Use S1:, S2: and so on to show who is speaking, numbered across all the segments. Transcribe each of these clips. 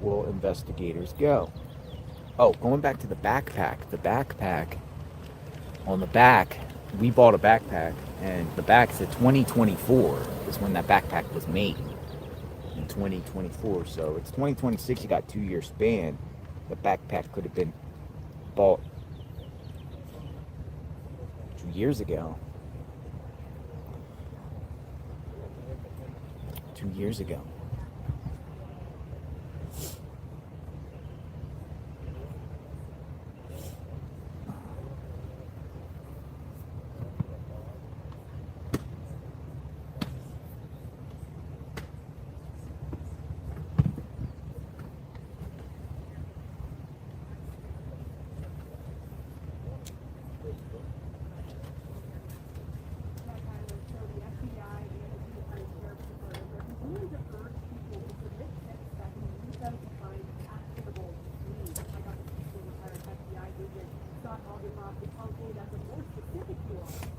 S1: will investigators go? Oh, going back to the backpack. The backpack, on the back, we bought a backpack, and the back said 2024 is when that backpack was made. In 2024, so it's 2026. You got 2 year span. The backpack could have been bought 2 years ago. 2 years ago.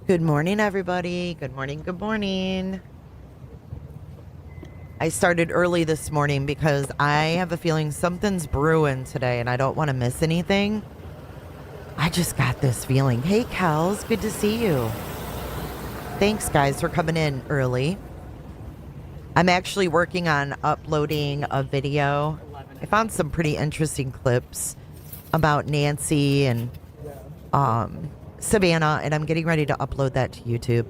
S2: Good morning, everybody. Good morning. Good morning. I started early this morning because I have a feeling something's brewing today and I don't want to miss anything. I just got this feeling. Hey, Kels, good to see you. Thanks, guys, for coming in early. I'm actually working on uploading a video. I found some pretty interesting clips about Nancy and Savannah, and I'm getting ready to upload that to YouTube.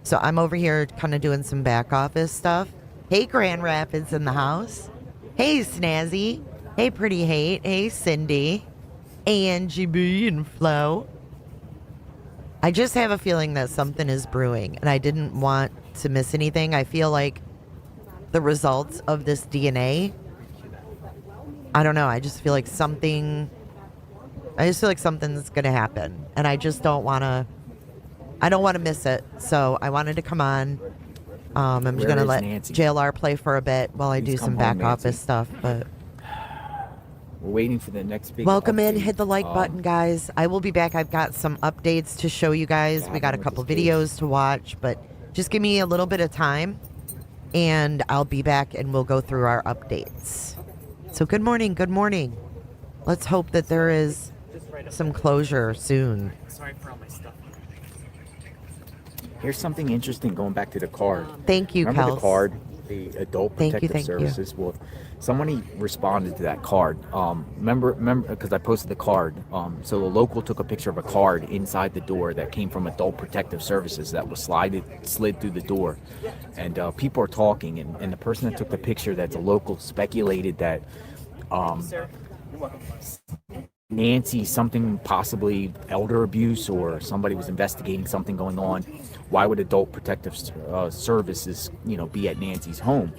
S2: So I'm over here kind of doing some back office stuff. Hey, Grand Rapids in the house. Hey, Snazzy. Hey, Pretty Hate. Hey, Cindy. Angie B and Flo. I just have a feeling that something is brewing, and I didn't want to miss anything. I feel like the results of this DNA, I don't know. I just feel like something's going to happen, and I just don't want to miss it. So I wanted to come on. I'm just going to let
S1: Nancy?
S2: JLR play for a bit while I do some back
S1: Nancy.
S2: office stuff. But
S1: We're waiting for the next big
S2: welcome
S1: update.
S2: in. Hit the like button, guys. I will be back. I've got some updates to show you guys. We got a couple videos to watch, but just give me a little bit of time, and I'll be back, and we'll go through our updates. So good morning. Good morning. Let's hope that there is some closure soon.
S3: Sorry for all my stuff.
S1: Here's something interesting going back to the card.
S2: Thank you,
S1: Remember
S2: Kels.
S1: the card, the Adult
S2: Thank you,
S1: Protective
S2: thank you.
S1: Services? Well, somebody responded to that card. Remember, because I posted the card. So the local took a picture of a card inside the door that came from Adult Protective Services that was slid through the door. And people are talking, and the person that took the picture that's a local speculated that Nancy, something possibly elder abuse, or somebody was investigating something going on. Why would Adult Protective Services, be at Nancy's home?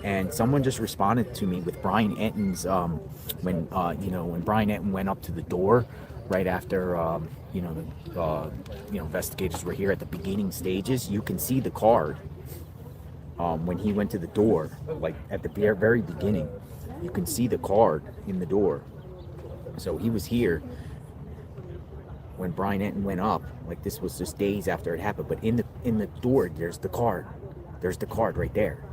S1: And someone just responded to me with Brian Enton's when Brian Enton went up to the door right after investigators were here at the beginning stages. You can see the card when he went to the door, like at the very beginning. You can see the card in the door. So he was here when Brian Enton went up. Like, this was just days after it happened. But in the door, there's the card. There's the card right there.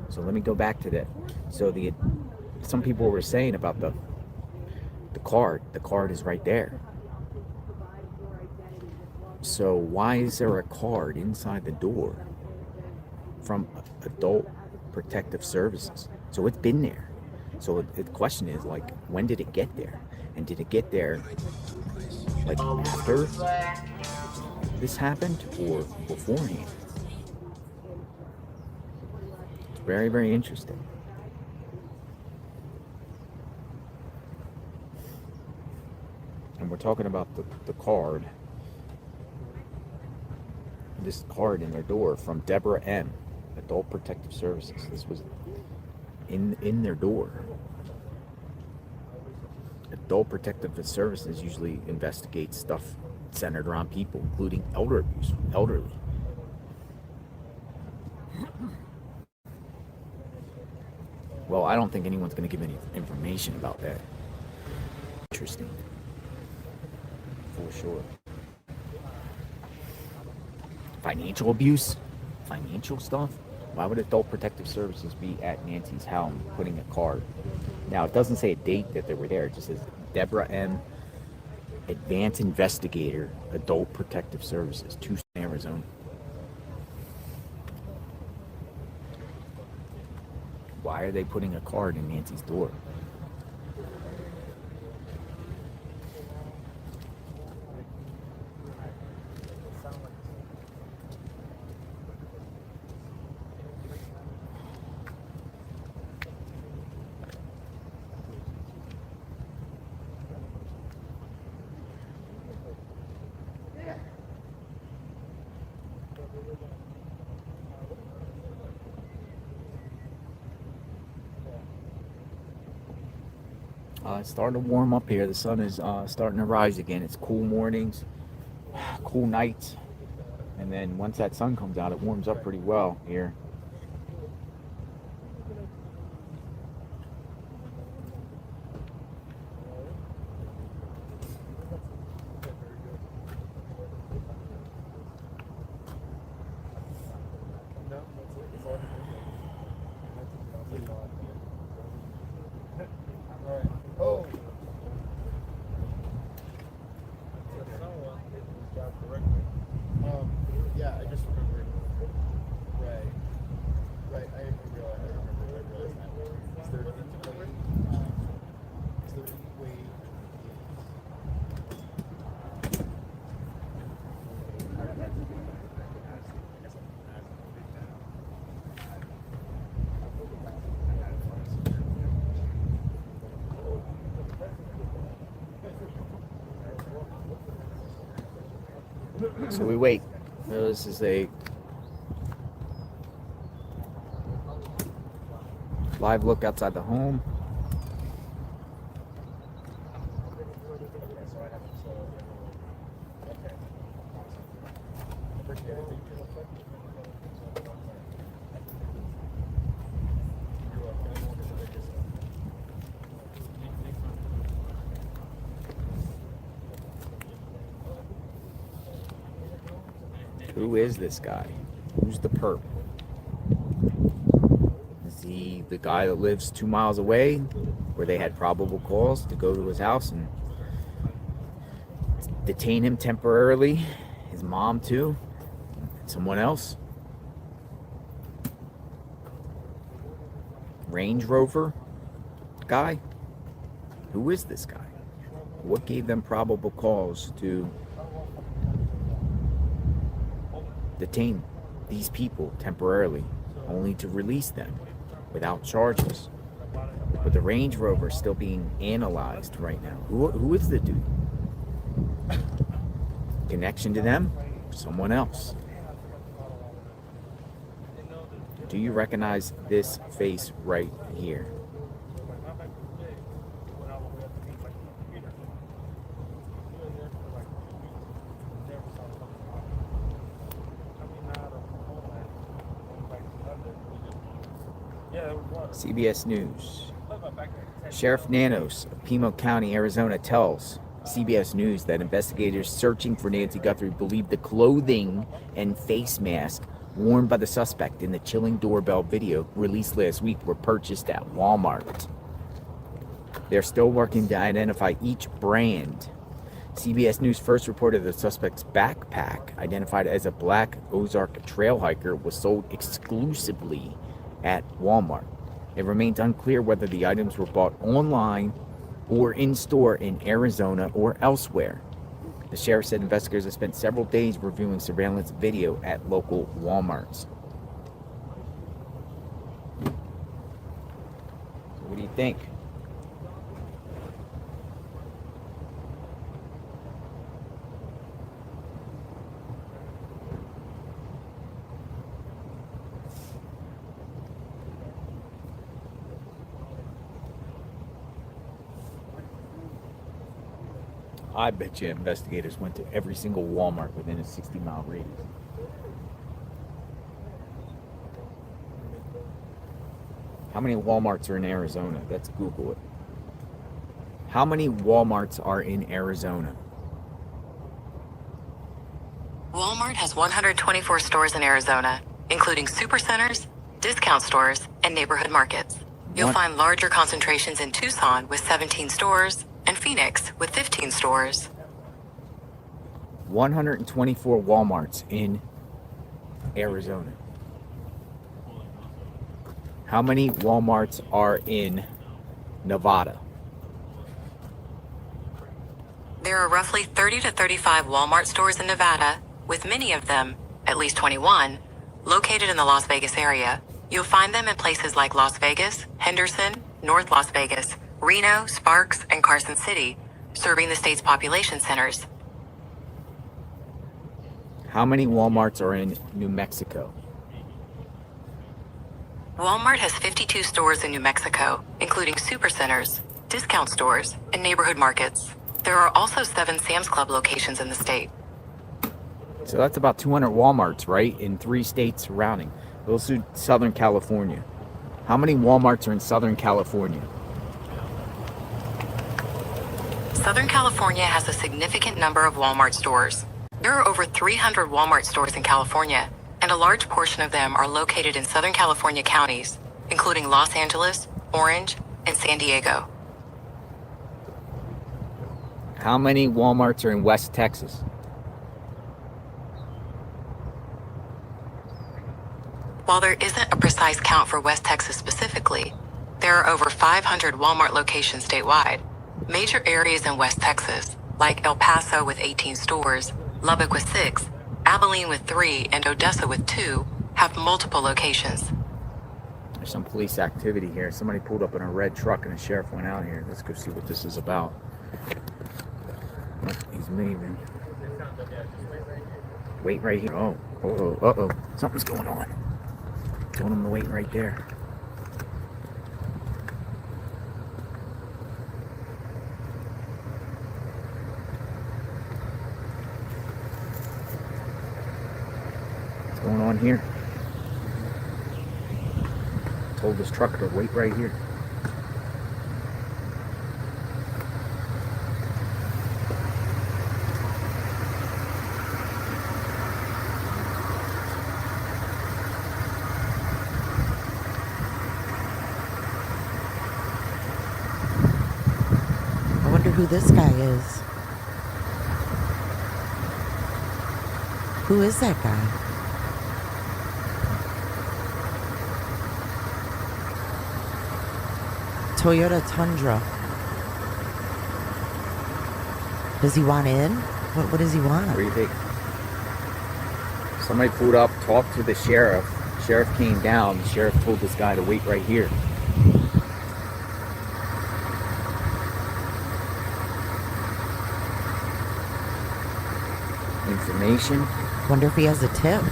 S1: So let me go back to that. So some people were saying about the card. The card is right there. So why is there a card inside the door from Adult Protective Services? So it's been there. So the question is, like, when did it get there? And did it get there, like, after this happened or beforehand? It's very, very interesting. And we're talking about the card. This card in their door from Deborah M., Adult Protective Services. This was in their door. Adult Protective Services usually investigates stuff centered around people, including elderly. Well, I don't think anyone's going to give any information about that. Interesting. For sure. Financial abuse? Financial stuff? Why would Adult Protective Services be at Nancy's house putting a card? Now, it doesn't say a date that they were there. It just says Deborah M., Advanced Investigator, Adult Protective Services, Tucson, Arizona. Why are they putting a card in Nancy's door? It's starting to warm up here. The sun is starting to rise again. It's cool mornings, cool nights, and then once that sun comes out, it warms up pretty well here.
S3: Yeah, I just remembered. Right. Right. I realized that. Is there any way?
S1: So we wait. This is a live look outside the home. Who is this guy? Who's the perp? Is he the guy that lives 2 miles away, where they had probable cause to go to his house and detain him temporarily? His mom too? Someone else? Range Rover guy? Who is this guy? What gave them probable cause to detain these people temporarily, only to release them without charges? But the Range Rover is still being analyzed right now. Who is the dude? Connection to them? Someone else? Do you recognize this face right here? CBS News. Sheriff Nanos of Pimo County, Arizona tells CBS News that investigators searching for Nancy Guthrie believe the clothing and face mask worn by the suspect in the chilling doorbell video released last week were purchased at Walmart. They're still working to identify each brand. CBS News first reported the suspect's backpack, identified as a black Ozark trail hiker, was sold exclusively at Walmart. It remains unclear whether the items were bought online or in store in Arizona or elsewhere. The sheriff said investigators have spent several days reviewing surveillance video at local Walmarts. So what do you think? I bet you investigators went to every single Walmart within a 60-mile radius. How many Walmarts are in Arizona? Let's Google it. How many Walmarts are in Arizona?
S4: Walmart has 124 stores in Arizona, including supercenters, discount stores, and neighborhood markets. You'll
S1: One-
S4: find larger concentrations in Tucson with 17 stores and Phoenix with 15 stores.
S1: 124 Walmarts in Arizona. How many Walmarts are in Nevada?
S4: There are roughly 30 to 35 Walmart stores in Nevada, with many of them, at least 21, located in the Las Vegas area. You'll find them in places like Las Vegas, Henderson, North Las Vegas, Reno, Sparks, and Carson City, serving the state's population centers.
S1: How many Walmarts are in New Mexico?
S4: Walmart has 52 stores in New Mexico, including supercenters, discount stores, and neighborhood markets. There are also 7 Sam's Club locations in the state.
S1: So that's about 200 Walmarts, right? In 3 states surrounding. Those are Southern California. How many Walmarts are in Southern California?
S4: Southern California has a significant number of Walmart stores. There are over 300 Walmart stores in California, and a large portion of them are located in Southern California counties, including Los Angeles, Orange, and San Diego.
S1: How many Walmarts are in West Texas?
S4: While there isn't a precise count for West Texas specifically, there are over 500 Walmart locations statewide. Major areas in West Texas, like El Paso with 18 stores, Lubbock with 6, Abilene with 3, and Odessa with 2, have multiple locations.
S1: There's some police activity here. Somebody pulled up in a red truck and the sheriff went out here. Let's go see what this is about. Oh, he's moving. Wait right here. Oh, uh-oh. Something's going on. Told him to wait right there. What's going on here? Told this trucker to wait right here.
S2: I wonder who this guy is. Who is that guy? Toyota Tundra. Does he want in? What does he want?
S1: What do you think? Somebody pulled up, talked to the sheriff. Sheriff came down. The sheriff told this guy to wait right here. Information.
S2: Wonder if he has a tip.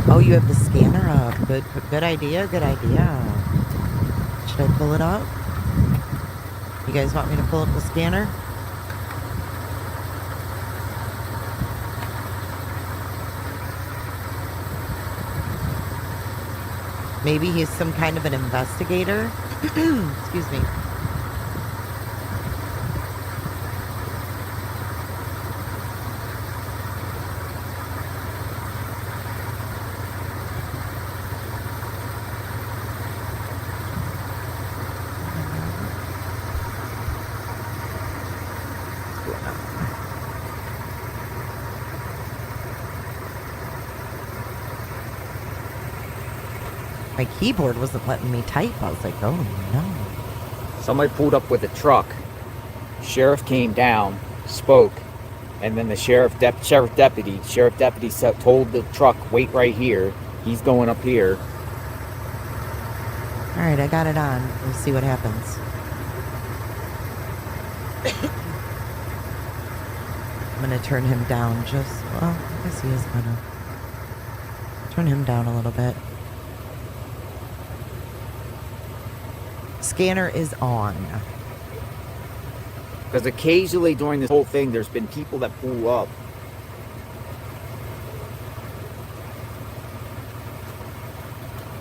S2: Oh, you have the scanner up. Good idea. Good idea. Should I pull it up? You guys want me to pull up the scanner? Maybe he's some kind of an investigator. Excuse me. My keyboard wasn't letting me type. I was like, oh no.
S1: Somebody pulled up with a truck. Sheriff came down, spoke, and then the sheriff deputy told the truck, wait right here. He's going up here.
S2: All right, I got it on. We'll see what happens. I'm going to turn him down just, well, I guess he is going to turn him down a little bit. Scanner is on.
S1: Because occasionally during this whole thing, there's been people that pull up.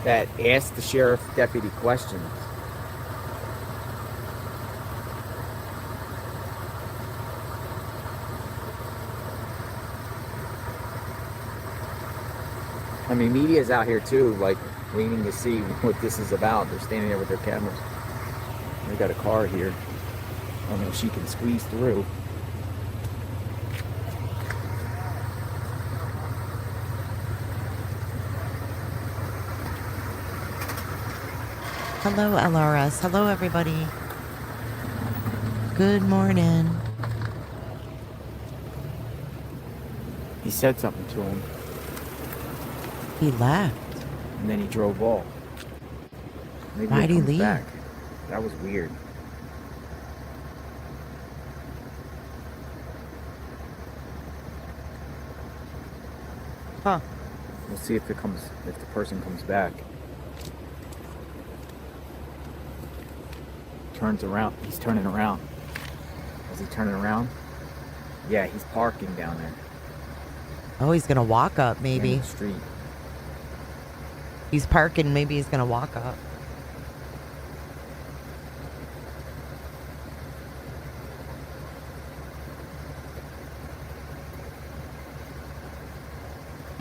S1: That ask the sheriff deputy questions. I mean, media's out here too, like waiting to see what this is about. They're standing there with their cameras. They got a car here. I don't know if she can squeeze through.
S2: Hello, LRS. Hello, everybody. Good morning.
S1: He said something to him,
S2: He left.
S1: and then he drove off. Maybe
S2: Why'd he
S1: comes
S2: leave?
S1: back. That was weird.
S2: Huh.
S1: We'll see if the person comes back. Turns around. He's turning around. Is he turning around? Yeah, he's parking down there.
S2: Oh, he's going to walk up,
S1: In
S2: maybe.
S1: the street.
S2: He's parking. Maybe he's going to walk up.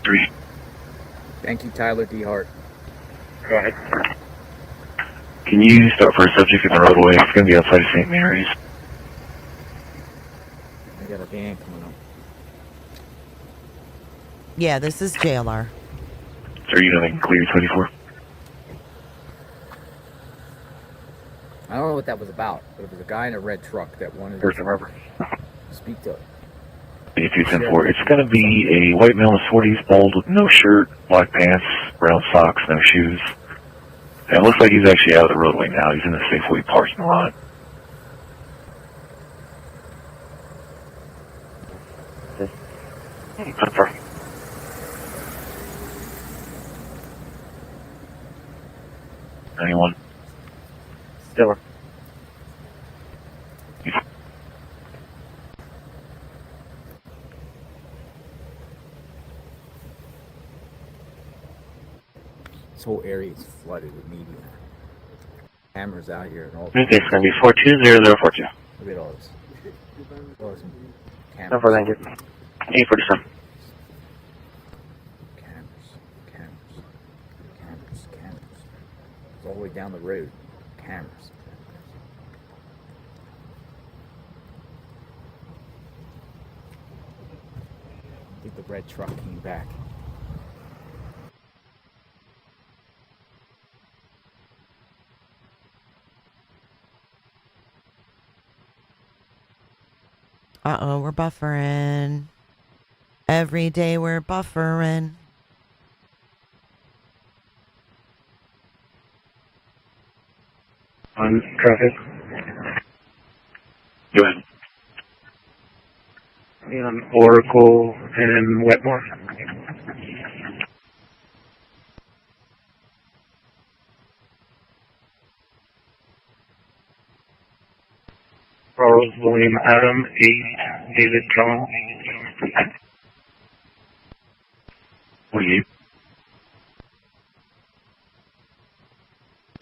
S5: Three.
S1: Thank you, Tyler D. Hart.
S5: Go ahead. Can you start for a subject in the roadway? It's going to be outside of St. Mary's.
S1: I got a van coming up.
S2: Yeah, this is JLR.
S5: Sir, you know they can clear 24.
S1: I don't know what that was about, but it was a guy in a red truck that wanted
S5: First and Rover.
S1: to speak to.
S5: 8210-4. It's going to be a white male in his 40s, bald with no shirt, black pants, brown socks, no shoes. And it looks like he's actually out of the roadway now. He's in the Safeway parking lot. Confirm. Anyone? Stiller.
S1: This whole area is flooded with media. Cameras out here and all.
S5: Okay, it's going to be 420042.
S1: Look at all this. All this cameras.
S5: No further, thank you. 847.
S1: Cameras. It's all the way down the road. Cameras. I think the red truck came back.
S2: Uh-oh, we're buffering. Every day we're buffering.
S5: On traffic. Go ahead. On Oracle and Wetmore. Charles William Adam 8 David John. 48.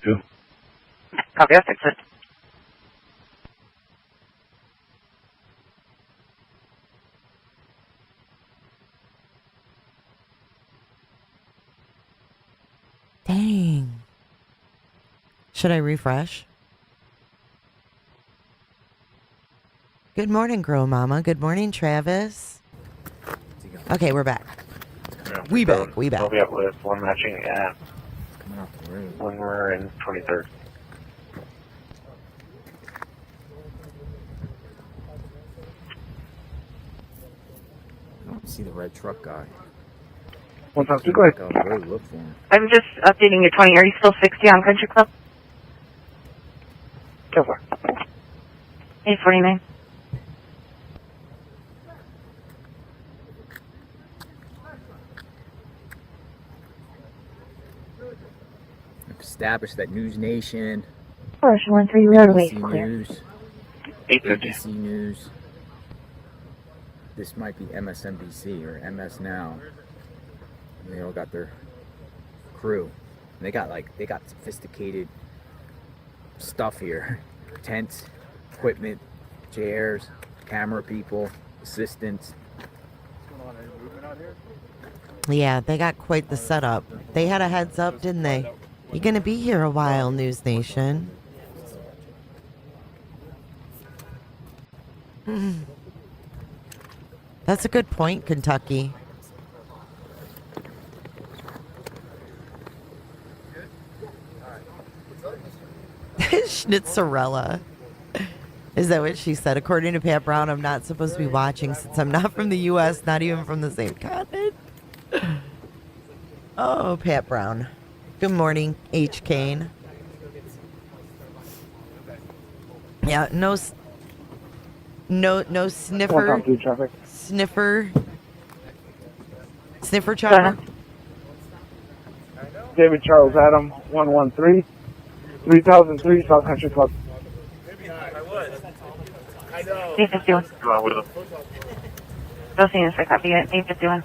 S5: 2.
S6: Copy, I'll fix it.
S2: Dang. Should I refresh? Good morning, Grow Mama. Good morning, Travis. Okay, we're back. We back.
S5: I'll be up with one matching at
S1: Coming off the road.
S5: when we're in 23rd.
S1: I don't see the red truck guy.
S5: One time,
S1: Go
S5: go ahead.
S1: on the road, look for him.
S6: I'm just updating your 20. Are you still 60 on Country Club?
S5: Go for it.
S6: 849.
S1: I've established that NewsNation,
S6: Ocean 13 roadway
S1: NBC
S6: clear.
S1: News,
S5: 850.
S1: ABC News. This might be MSNBC or MS Now. They all got their crew. And they got sophisticated stuff here. Tents, equipment, chairs, camera people, assistants.
S3: What's going on? Are you moving out
S2: Yeah, they got quite the setup. They had a heads up, didn't they? You're going to be here a while, News Nation. That's a good point, Kentucky. Schnitzerella. Is that what she said? According to Pat Brown, I'm not supposed to be watching since I'm not from the U.S., not even from the same continent. Oh, Pat Brown. Good morning, H. Kane. Yeah, no sniffer. Sniffer chopper.
S7: David Charles Adam 113 3003 South Country Club.
S6: D51. Those things I copy it. D51.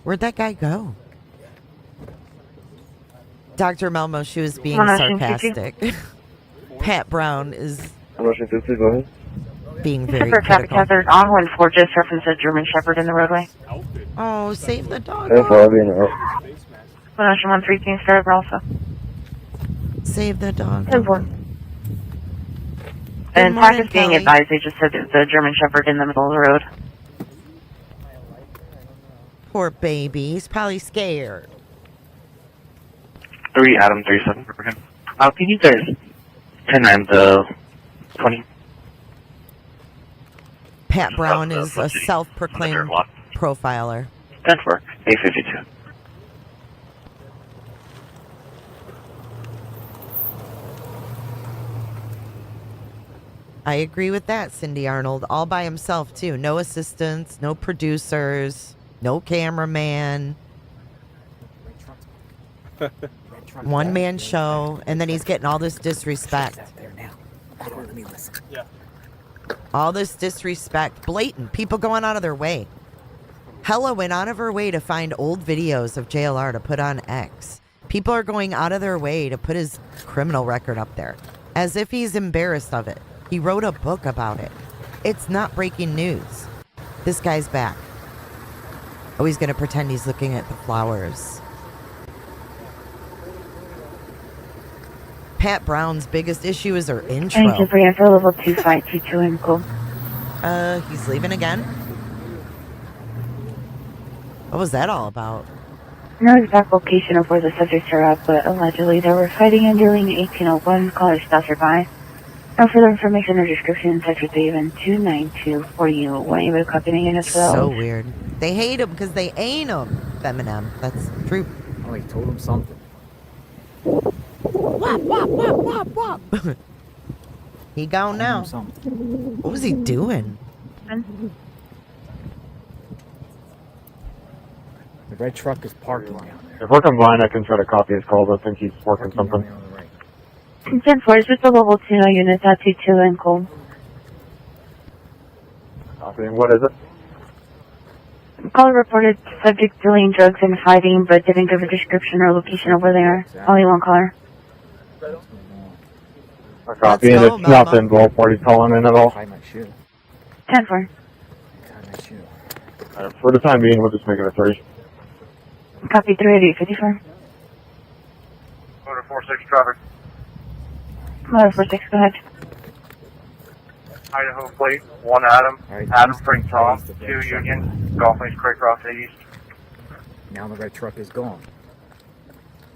S2: Where'd that guy go? Dr. Melmo, she was being
S6: Russian
S2: sarcastic. Pat Brown is
S7: Russian 50, go ahead.
S2: being very
S6: Super traffic
S2: critical.
S6: hazard on 1-4 just referenced a German Shepherd in the roadway.
S2: Oh, save the dog.
S7: Hey, for being out.
S6: 113 King Star also.
S2: Save the dog.
S6: 10-4.
S2: Good
S6: And
S2: morning,
S6: TAC is being
S2: Kelly.
S6: advised, they just said there's a German Shepherd in the middle of the road.
S2: Poor baby. He's probably scared.
S5: 3 Adam 37. Can you guys 10 and 20?
S2: Pat Brown is a self-proclaimed profiler.
S5: 10 for A52.
S2: I agree with that, Cindy Arnold. All by himself, too. No assistants, no producers, no cameraman. One-man show, and then he's getting all this disrespect.
S1: There now. Hold on, let me listen.
S2: All this disrespect. Blatant. People going out of their way. Hella went out of her way to find old videos of JLR to put on X. People are going out of their way to put his criminal record up there. As if he's embarrassed of it. He wrote a book about it. It's not breaking news. This guy's back. Oh, he's going to pretend he's looking at the flowers. Pat Brown's biggest issue is her intro.
S6: Thank you for your answer, level 2522 in cool.
S2: He's leaving again? What was that all about?
S6: No exact location of where the subjects are at, but allegedly they were fighting and dealing 1801. Caller stops by. No further information or description in touch with David 292 for you. Want you to copy the units for
S2: So
S6: those?
S2: weird. They hate him because they ain't him. Feminem. That's true.
S1: Oh, he told him something.
S2: Wop, wop, wop, wop, wop. He gone
S1: Told
S2: now.
S1: him something.
S2: What was he doing?
S1: The red truck is parking down there.
S7: If we're combined, I can try to copy his calls. I think he's working
S1: Parking down
S7: something.
S1: there on the right.
S6: 10-4 is just a level 2 unit at 22 in cool.
S7: Copying. What is it?
S6: Caller reported subject dealing drugs and fighting, but didn't give a description or location of where they are. Only one caller.
S7: I copy,
S2: Let's
S7: and
S2: go,
S7: it's not the
S2: Mama.
S7: involved party calling in at all.
S1: Tie my shoe.
S6: 10-4.
S1: Tie my shoe.
S7: For the time being, we'll just make it a 3.
S6: Copy 38854.
S7: Motor 46 traffic.
S6: Motor 46, go ahead.
S7: Idaho plate, 1 Adam.
S1: All right,
S7: Adam
S1: east
S7: Spring
S1: and
S7: Tom,
S1: west of
S7: 2
S1: that truck.
S7: Union, Golf Lanes Creek Cross East.
S1: Now the red truck is gone.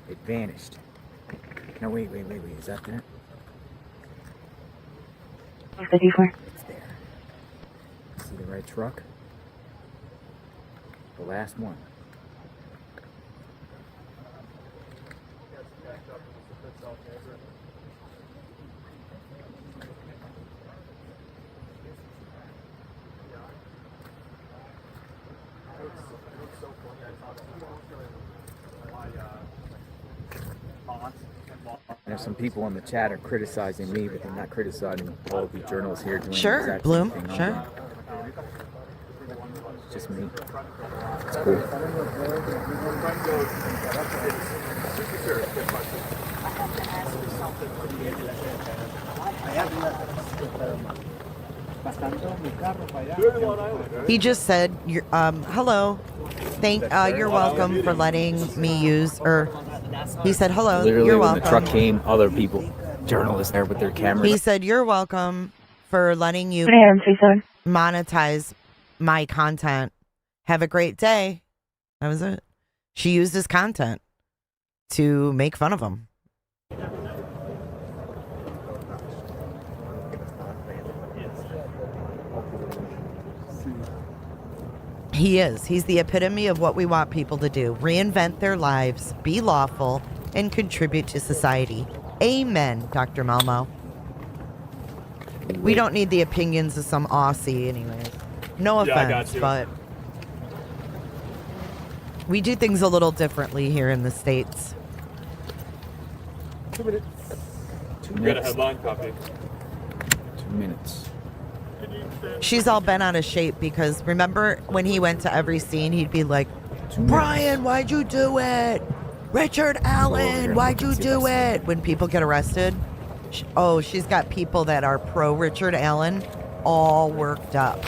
S1: It vanished. No, wait. Is that there?
S6: 54.
S1: It's there. See the red truck? The last one. There's some people in the chat are criticizing me, but they're not criticizing all of the journalists here doing the
S2: Sure,
S1: exact
S2: Bloom,
S1: same thing.
S2: sure.
S1: It's just me. cool.
S2: He just said, hello. You're welcome for letting me use, or he said, hello,
S1: Literally,
S2: you're
S1: when
S2: welcome.
S1: the truck came, other people, journalists there with their cameras.
S2: He said, you're welcome for letting you
S6: Good AM 37.
S2: monetize my content. Have a great day. That was it. She used his content to make fun of him. He is. He's the epitome of what we want people to do. Reinvent their lives, be lawful, and contribute to society. Amen, Dr. Malmo. We don't need the opinions of some Aussie anyways. No offense, but we do things a little differently here in the States.
S3: 2 minutes.
S1: 2
S8: We got a
S1: minutes.
S8: headline copy.
S1: 2 minutes.
S2: She's all bent out of shape because remember when he went to every scene, he'd be like,
S1: 2 minutes.
S2: Brian, why'd you do it? Richard Allen, why'd you do it? When people get arrested. She's got people that are pro Richard Allen all worked up.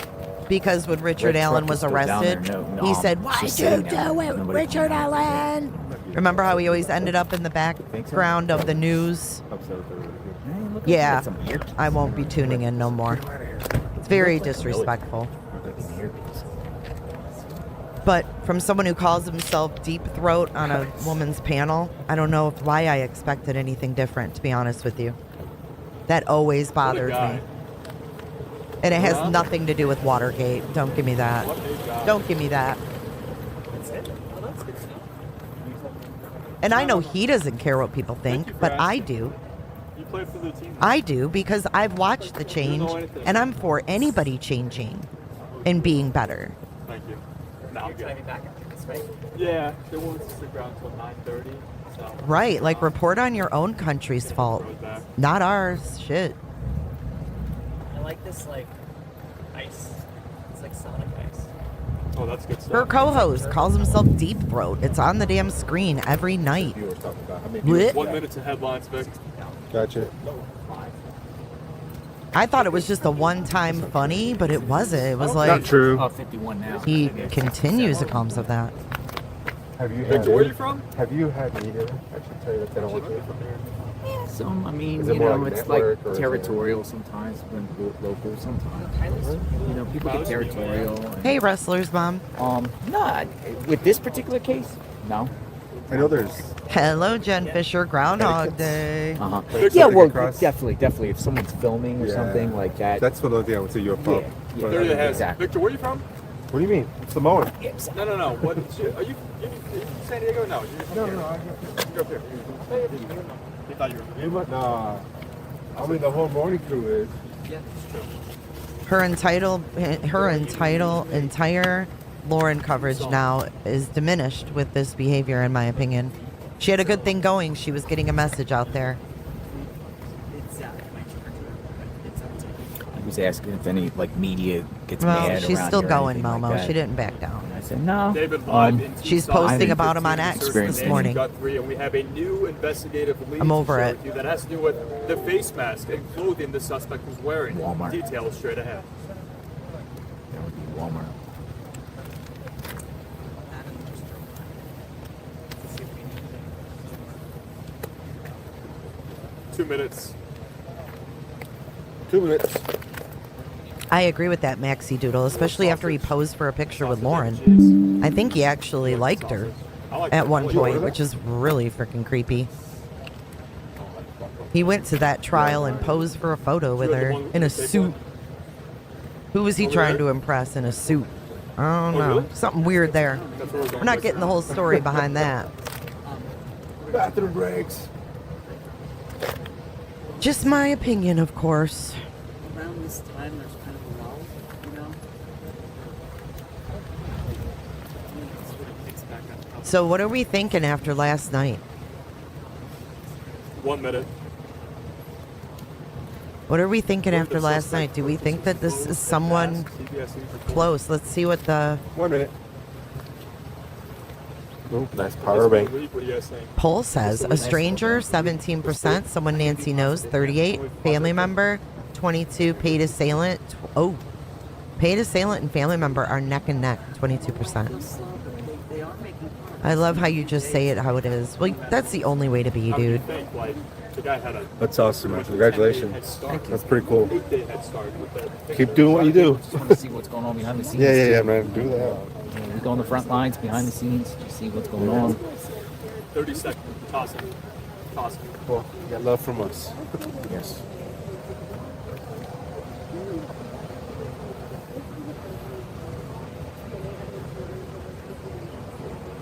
S2: Because when Richard
S1: Red
S2: Allen
S1: truck
S2: was
S1: is still down
S2: arrested,
S1: there. No,
S2: he
S1: no,
S2: said,
S1: it's
S2: why'd
S1: just
S2: you
S1: sitting
S2: do
S1: there.
S2: it,
S1: Nobody
S2: Richard
S1: can-
S2: Allen? Remember how he always ended up in the background of the news? Yeah, I won't be tuning in no more. It's very disrespectful. But from someone who calls himself Deep Throat on a woman's panel, I don't know why I expected anything different, to be honest with you. That always bothered me. And it has nothing to do with Watergate. Don't give me that. Don't give me that. And I know he doesn't care what people think, but I do.
S8: You play for the team.
S2: I do because I've watched the change, and I'm for anybody changing and being better.
S8: Thank you. No, I'm good. Yeah, they want us to stick around until 9:30. So.
S2: Right, like report on your own country's fault, not ours. Shit.
S9: I like this, like, ice. It's like Sonic ice.
S8: Oh, that's good stuff.
S2: Her co-host calls himself Deep Throat. It's on the damn screen every night.
S3: You were talking about how many
S2: Blech.
S8: 1 minute to headlines, Vic.
S3: Gotcha.
S2: I thought it was just a one-time funny, but it wasn't. It was like
S3: Not true.
S1: Oh, 51 now.
S2: he continues to call himself that.
S3: Have you
S8: Victor, where are you from?
S3: Have you had media actually tell you that they don't want you?
S1: Yeah, some, I mean,
S3: Is it
S1: you
S3: more
S1: know,
S3: like
S1: it's like
S3: network, or is it-
S1: territorial sometimes, when local sometimes. You know, people get territorial. And,
S2: Hey, wrestler's mom.
S1: nah, with this particular case, no.
S3: I know there's.
S2: Hello, Jen Fisher. Groundhog Day.
S1: Uh-huh.
S3: Like
S1: Yeah,
S3: something
S1: well,
S3: across-
S1: definitely. If someone's filming or
S3: Yeah.
S1: something like that.
S3: That's what the only thing I would say you're from.
S1: Yeah,
S3: But-
S8: There it has.
S1: exactly.
S8: Victor, where are you from?
S3: What do you mean? It's Samoan.
S1: Yeah, exactly.
S8: No. What? Are you from San Diego? No. You're from here. You're up here. He thought you were from
S3: You must. Nah. I mean, the whole morning crew is.
S8: Yeah, it's true.
S2: Her entire Lauren coverage now is diminished with this behavior, in my opinion. She had a good thing going. She was getting a message out there.
S1: He was asking if any, like, media gets
S2: Well,
S1: mad
S2: she's
S1: around
S2: still
S1: here or
S2: going,
S1: anything like
S2: Momo.
S1: that.
S2: She didn't back down.
S1: I said, no.
S8: David, live in
S2: She's
S8: Tucson,
S2: posting
S1: I'm
S2: about him on
S8: 15
S2: X
S8: research
S2: this
S8: Nancy
S2: morning.
S8: Guthrie, and we have a new investigative lead
S2: I'm
S8: to
S2: over
S8: share
S2: it.
S8: with you that has to do with the face mask and clothing the suspect was wearing.
S1: Walmart.
S8: Details straight ahead.
S1: That would be Walmart.
S8: Two minutes.
S3: 2 minutes.
S2: I agree with that Maxi Doodle, especially after he posed for a picture with Lauren. I think he actually liked her at one point, which is really freaking creepy. He went to that trial and posed for a photo with her in a suit. Who was he trying to impress in a suit? I don't know. Something weird there. We're not getting the whole story behind that.
S3: Bathroom breaks.
S2: Just my opinion, of course.
S9: Around this time, there's kind of a lull, you know? And it sort of picks back up.
S2: So what are we thinking after last night?
S8: 1 minute.
S2: What are we thinking after last night? Do we think that this is someone close? Let's see what the
S3: 1 minute. Oh, nice power bank.
S8: What do you guys think?
S2: Poll says a stranger, 17%, someone Nancy knows, 38, family member, 22, paid assailant. Paid assailant and family member are neck and neck, 22%. I love how you just say it how it is. Well, that's the only way to be,
S8: How do you
S2: dude.
S8: think, like, the guy had a
S3: That's awesome, man. Congratulations. That's pretty cool.
S8: 8-day head start with that.
S3: Keep doing what you do.
S1: Just want to see what's going on behind the scenes.
S3: Yeah,
S1: too.
S3: man. Do that.
S1: We go on the front lines, behind the scenes, just see what's going on.
S8: 30 seconds. Toss him.
S3: Well, you got love from us.
S1: Yes.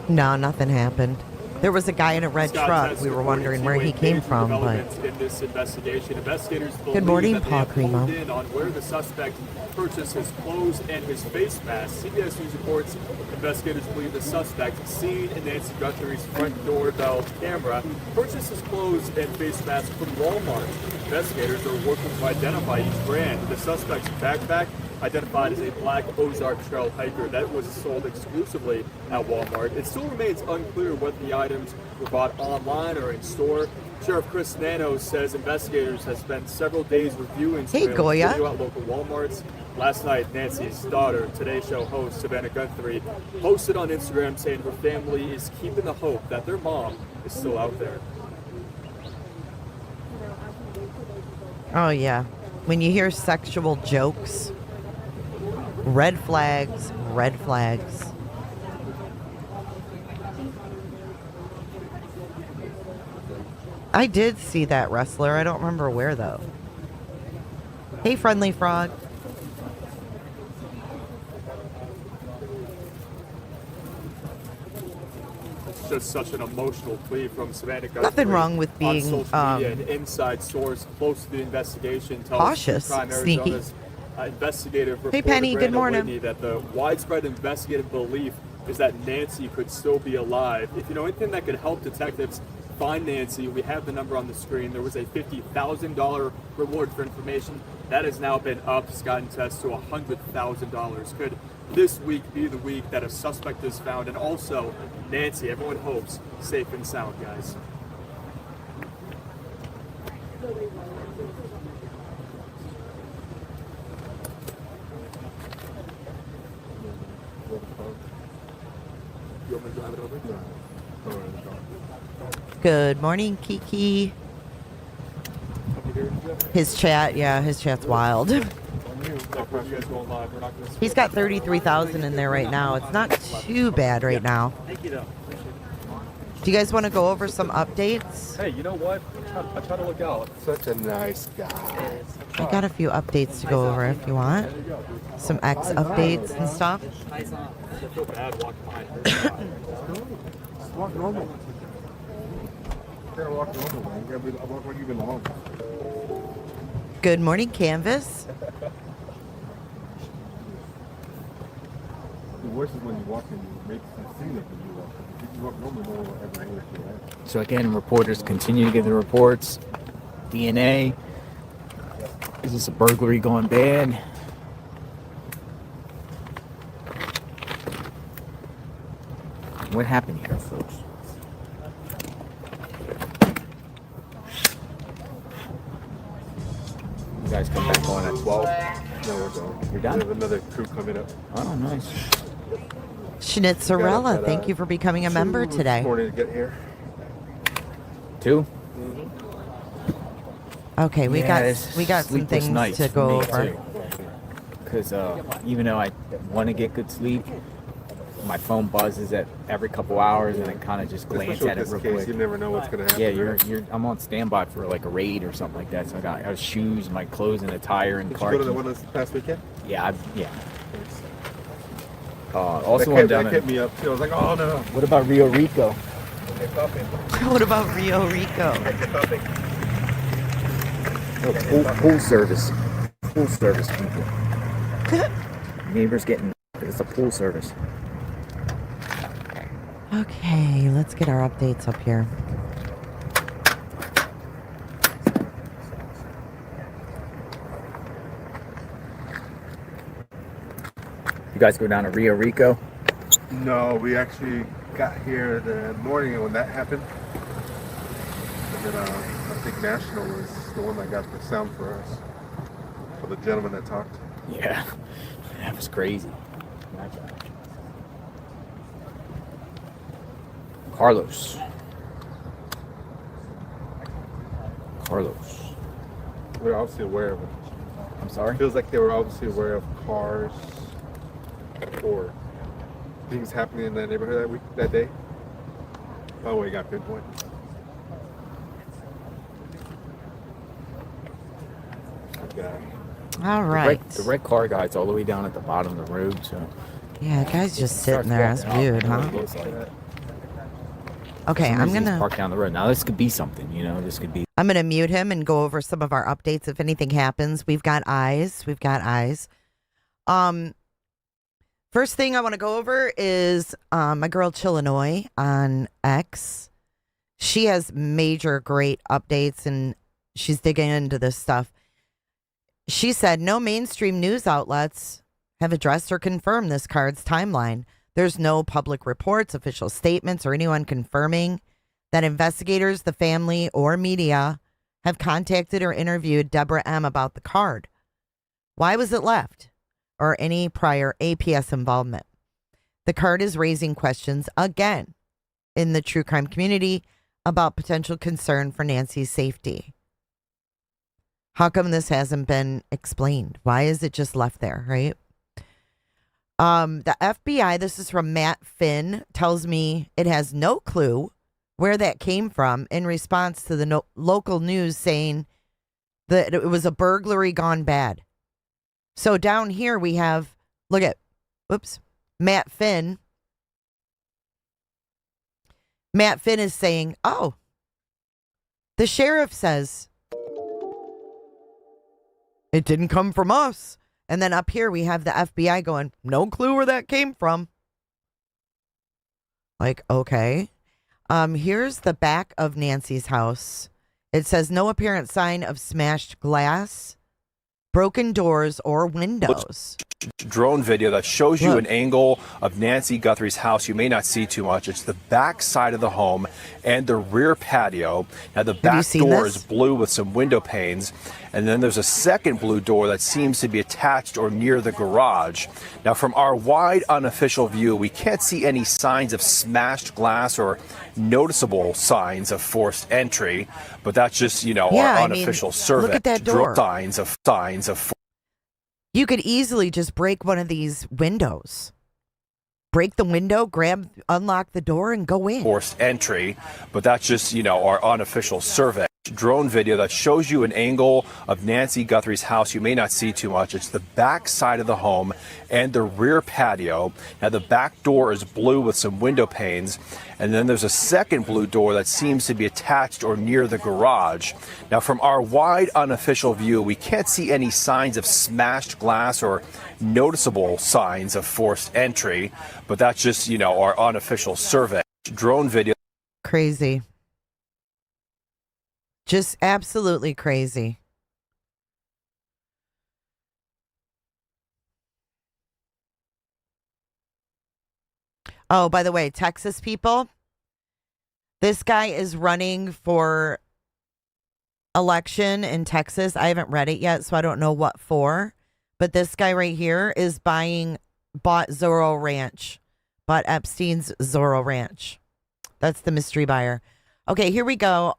S2: No, nothing happened. There was a guy in a red
S8: Scott
S2: truck.
S8: Test
S2: We were
S8: reported
S2: wondering where he
S8: two
S2: came
S8: major
S2: from, but
S8: developments in this investigation. Investigators
S2: Good
S8: believe
S2: morning,
S8: that they
S2: Paul
S8: have honed
S2: Cremo.
S8: in on where the suspect purchased his clothes and his face mask. CBS News reports investigators believe the suspect, seen in Nancy Guthrie's front doorbell camera, purchased his clothes and face mask from Walmart. Investigators are working to identify each brand. The suspect's backpack, identified as a black Ozark Trail hiker that was sold exclusively at Walmart. It still remains unclear what the items were bought online or in store. Sheriff Chris Nano says investigators have spent several days reviewing
S2: Hey,
S8: surveillance
S2: Goya.
S8: video at local Walmarts. Last night, Nancy's daughter, Today Show host Savannah Guthrie, posted on Instagram saying her family is keeping the hope that their mom is still out there.
S2: oh yeah. When you hear sexual jokes, red flags, red flags. I did see that wrestler. I don't remember where though. Hey, friendly frog.
S8: It's just such an emotional plea from Savannah Guthrie.
S2: Nothing wrong with
S8: on
S2: being,
S8: social media. An inside source close to the investigation tells
S2: cautious,
S8: True Crime
S2: sneaky.
S8: Arizona's investigative reporter
S2: Penny, good
S8: Brandon
S2: morning.
S8: Whitney that the widespread investigative belief is that Nancy could still be alive. If you know anything that could help detectives find Nancy, we have the number on the screen. There was a $50,000 reward for information. That has now been upped, Scott and Tess, to $100,000. Could this week be the week that a suspect is found? And also, Nancy, everyone hopes, safe and sound, guys. You want me to drive it over?
S2: Good morning, Kiki. His chat's wild.
S8: You guys going live. We're not going to
S2: He's got 33,000 in there right now. It's not too bad right now.
S8: Thank you, though.
S2: Do you guys want to go over some updates?
S8: Hey, you know what? I try to look out.
S3: Such a nice guy.
S2: I got a few updates to go over if you want. Some X updates and stuff.
S8: I feel bad walking behind her.
S3: Just walk normal. You gotta walk normal, man. You gotta walk like you belong.
S2: Good morning, Canvas.
S3: The worst is when you walk and you make a scene of when you walk. If you walk normal, no one will ever notice you, right?
S1: So again, reporters continue to give the reports. DNA. Is this a burglary gone bad? What happened here, folks? You guys come back on at 12.
S3: No, we're done.
S1: You're done?
S3: We have another crew coming up.
S1: Oh, nice.
S2: Schnitzerella,
S3: Got,
S2: thank you for becoming a member
S3: this
S2: today.
S3: morning to get here.
S1: 2?
S2: Okay, we got
S1: it's
S2: some
S1: sleepless
S2: things
S1: nights
S2: to
S1: for
S2: go
S1: me,
S2: over.
S1: too. Because even though I want to get good sleep, my phone buzzes at every couple hours, and I kind of just glance
S3: Especially
S1: at
S3: with
S1: it
S3: this
S1: real
S3: case,
S1: quick.
S3: you never know what's gonna happen.
S1: Yeah, I'm on standby for like a raid or something like that. So I got shoes, my clothes, and a tire and
S3: Did you
S1: car
S3: go to the
S1: keys.
S3: one this past weekend?
S1: Yeah. Also
S3: that
S1: went
S3: kept,
S1: down.
S3: that kept me up too. I was like, oh no.
S1: What about Rio Rico?
S3: Hey, puppy.
S2: What about Rio Rico?
S3: Hey, puppy.
S1: Oh, pool service. Pool service people. Neighbors getting. It's a pool service.
S2: Okay, let's get our updates up here.
S1: You guys go down to Rio Rico?
S3: No, we actually got here the morning when that happened. And then I think National was the one that got the sound for us. For the gentleman that talked.
S1: Yeah, that was crazy. Carlos.
S3: We're obviously aware of it.
S1: I'm sorry?
S3: Feels like they were obviously aware of cars or things happening in that neighborhood that day. Oh, we got pinpoint. Okay.
S2: All right.
S1: The red car guy's all the way down at the bottom of the road, so.
S2: Yeah, guy's just sitting there. That's weird, huh? Okay, I'm gonna
S1: park down the road. Now this could be something, you know. This could be.
S2: I'm gonna mute him and go over some of our updates. If anything happens, we've got eyes. First thing I want to go over is my girl Chillinois on X. She has major great updates and she's digging into this stuff. She said no mainstream news outlets have addressed or confirmed this card's timeline. There's no public reports, official statements, or anyone confirming that investigators, the family, or media have contacted or interviewed Deborah M. about the card. Why was it left? Or any prior APS involvement. The card is raising questions again in the true crime community about potential concern for Nancy's safety. How come this hasn't been explained? Why is it just left there, right? The FBI, this is from Matt Finn, tells me it has no clue where that came from in response to the local news saying that it was a burglary gone bad. So down here we have, look at, Matt Finn. Matt Finn is saying, oh, the sheriff says it didn't come from us. And then up here we have the FBI going, no clue where that came from. Like, okay. Here's the back of Nancy's house. It says no apparent sign of smashed glass, broken doors, or windows.
S10: Drone video that shows you an angle of Nancy Guthrie's house. You may not see too much. It's the back side of the home and the rear patio. Now the back door is blue with some window panes, and then there's a second blue door that seems to be attached or near the garage. Now from our wide unofficial view, we can't see any signs of smashed glass or noticeable signs of forced entry, but that's just, you know, our unofficial survey.
S2: Look at that door.
S10: Signs of
S2: You could easily just break one of these windows. Break the window, unlock the door, and go in.
S10: Forced entry, but that's just, you know, our unofficial survey. Drone video that shows you an angle of Nancy Guthrie's house. You may not see too much. It's the back side of the home and the rear patio. Now the back door is blue with some window panes, and then there's a second blue door that seems to be attached or near the garage. Now from our wide unofficial view, we can't see any signs of smashed glass or noticeable signs of forced entry, but that's just, you know, our unofficial survey. Drone video.
S2: Crazy. Just absolutely crazy. Oh, by the way, Texas people, this guy is running for election in Texas. I haven't read it yet, so I don't know what for. But this guy right here is bought Zorro Ranch, bought Epstein's Zorro Ranch. That's the mystery buyer. Okay, here we go.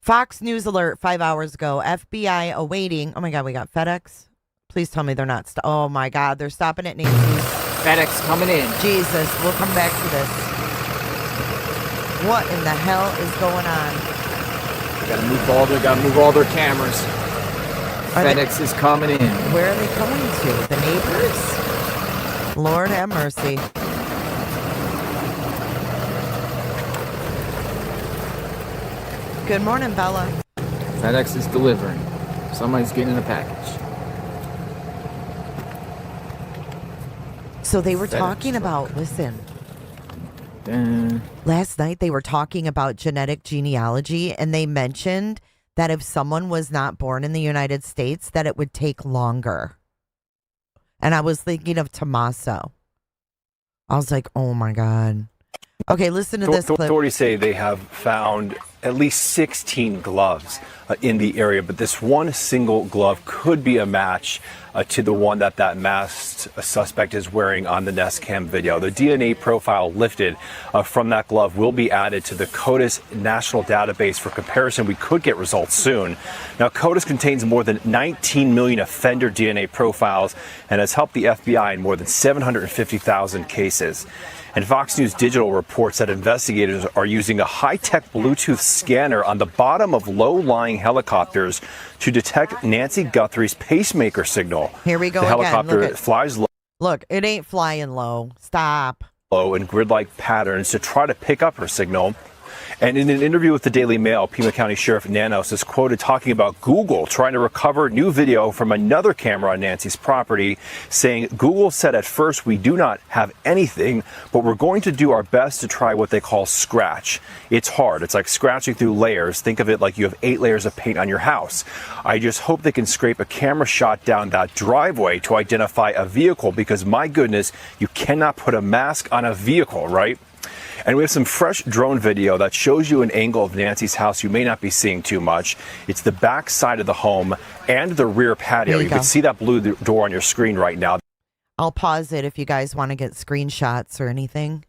S2: Fox News alert 5 hours ago. FBI awaiting. Oh my God, we got FedEx. Please tell me they're not. Oh my God, they're stopping at Nancy's.
S1: FedEx coming in.
S2: Jesus, we'll come back to this. What in the hell is going on?
S1: Gotta move all their cameras. FedEx is coming in.
S2: Where are they going to? The neighbors? Lord have mercy. Good morning, Bella.
S1: FedEx is delivering. Somebody's getting a package.
S2: So they were talking about, listen. Last night they were talking about genetic genealogy, and they mentioned that if someone was not born in the United States, that it would take longer. And I was thinking of Tommaso. I was like, oh my God. Okay, listen to this clip.
S10: Authorities say they have found at least 16 gloves in the area, but this one single glove could be a match to the one that masked suspect is wearing on the Nest Cam video. The DNA profile lifted from that glove will be added to the CODIS national database for comparison. We could get results soon. Now, CODIS contains more than 19 million offender DNA profiles and has helped the FBI in more than 750,000 cases. And Fox News Digital reports that investigators are using a high-tech Bluetooth scanner on the bottom of low-lying helicopters to detect Nancy Guthrie's pacemaker signal.
S2: Here we go
S10: The
S2: again.
S10: helicopter flies low.
S2: Look, it ain't flying low. Stop.
S10: In grid-like patterns to try to pick up her signal. And in an interview with the Daily Mail, Pima County Sheriff Nanos is quoted talking about Google trying to recover new video from another camera on Nancy's property, saying Google said at first we do not have anything, but we're going to do our best to try what they call scratch. It's hard. It's like scratching through layers. Think of it like you have 8 layers of paint on your house. I just hope they can scrape a camera shot down that driveway to identify a vehicle because, my goodness, you cannot put a mask on a vehicle, right? And we have some fresh drone video that shows you an angle of Nancy's house you may not be seeing too much. It's the back side of the home and the rear patio. You can see that blue door on your screen right now.
S2: I'll pause it if you guys want to get screenshots or anything.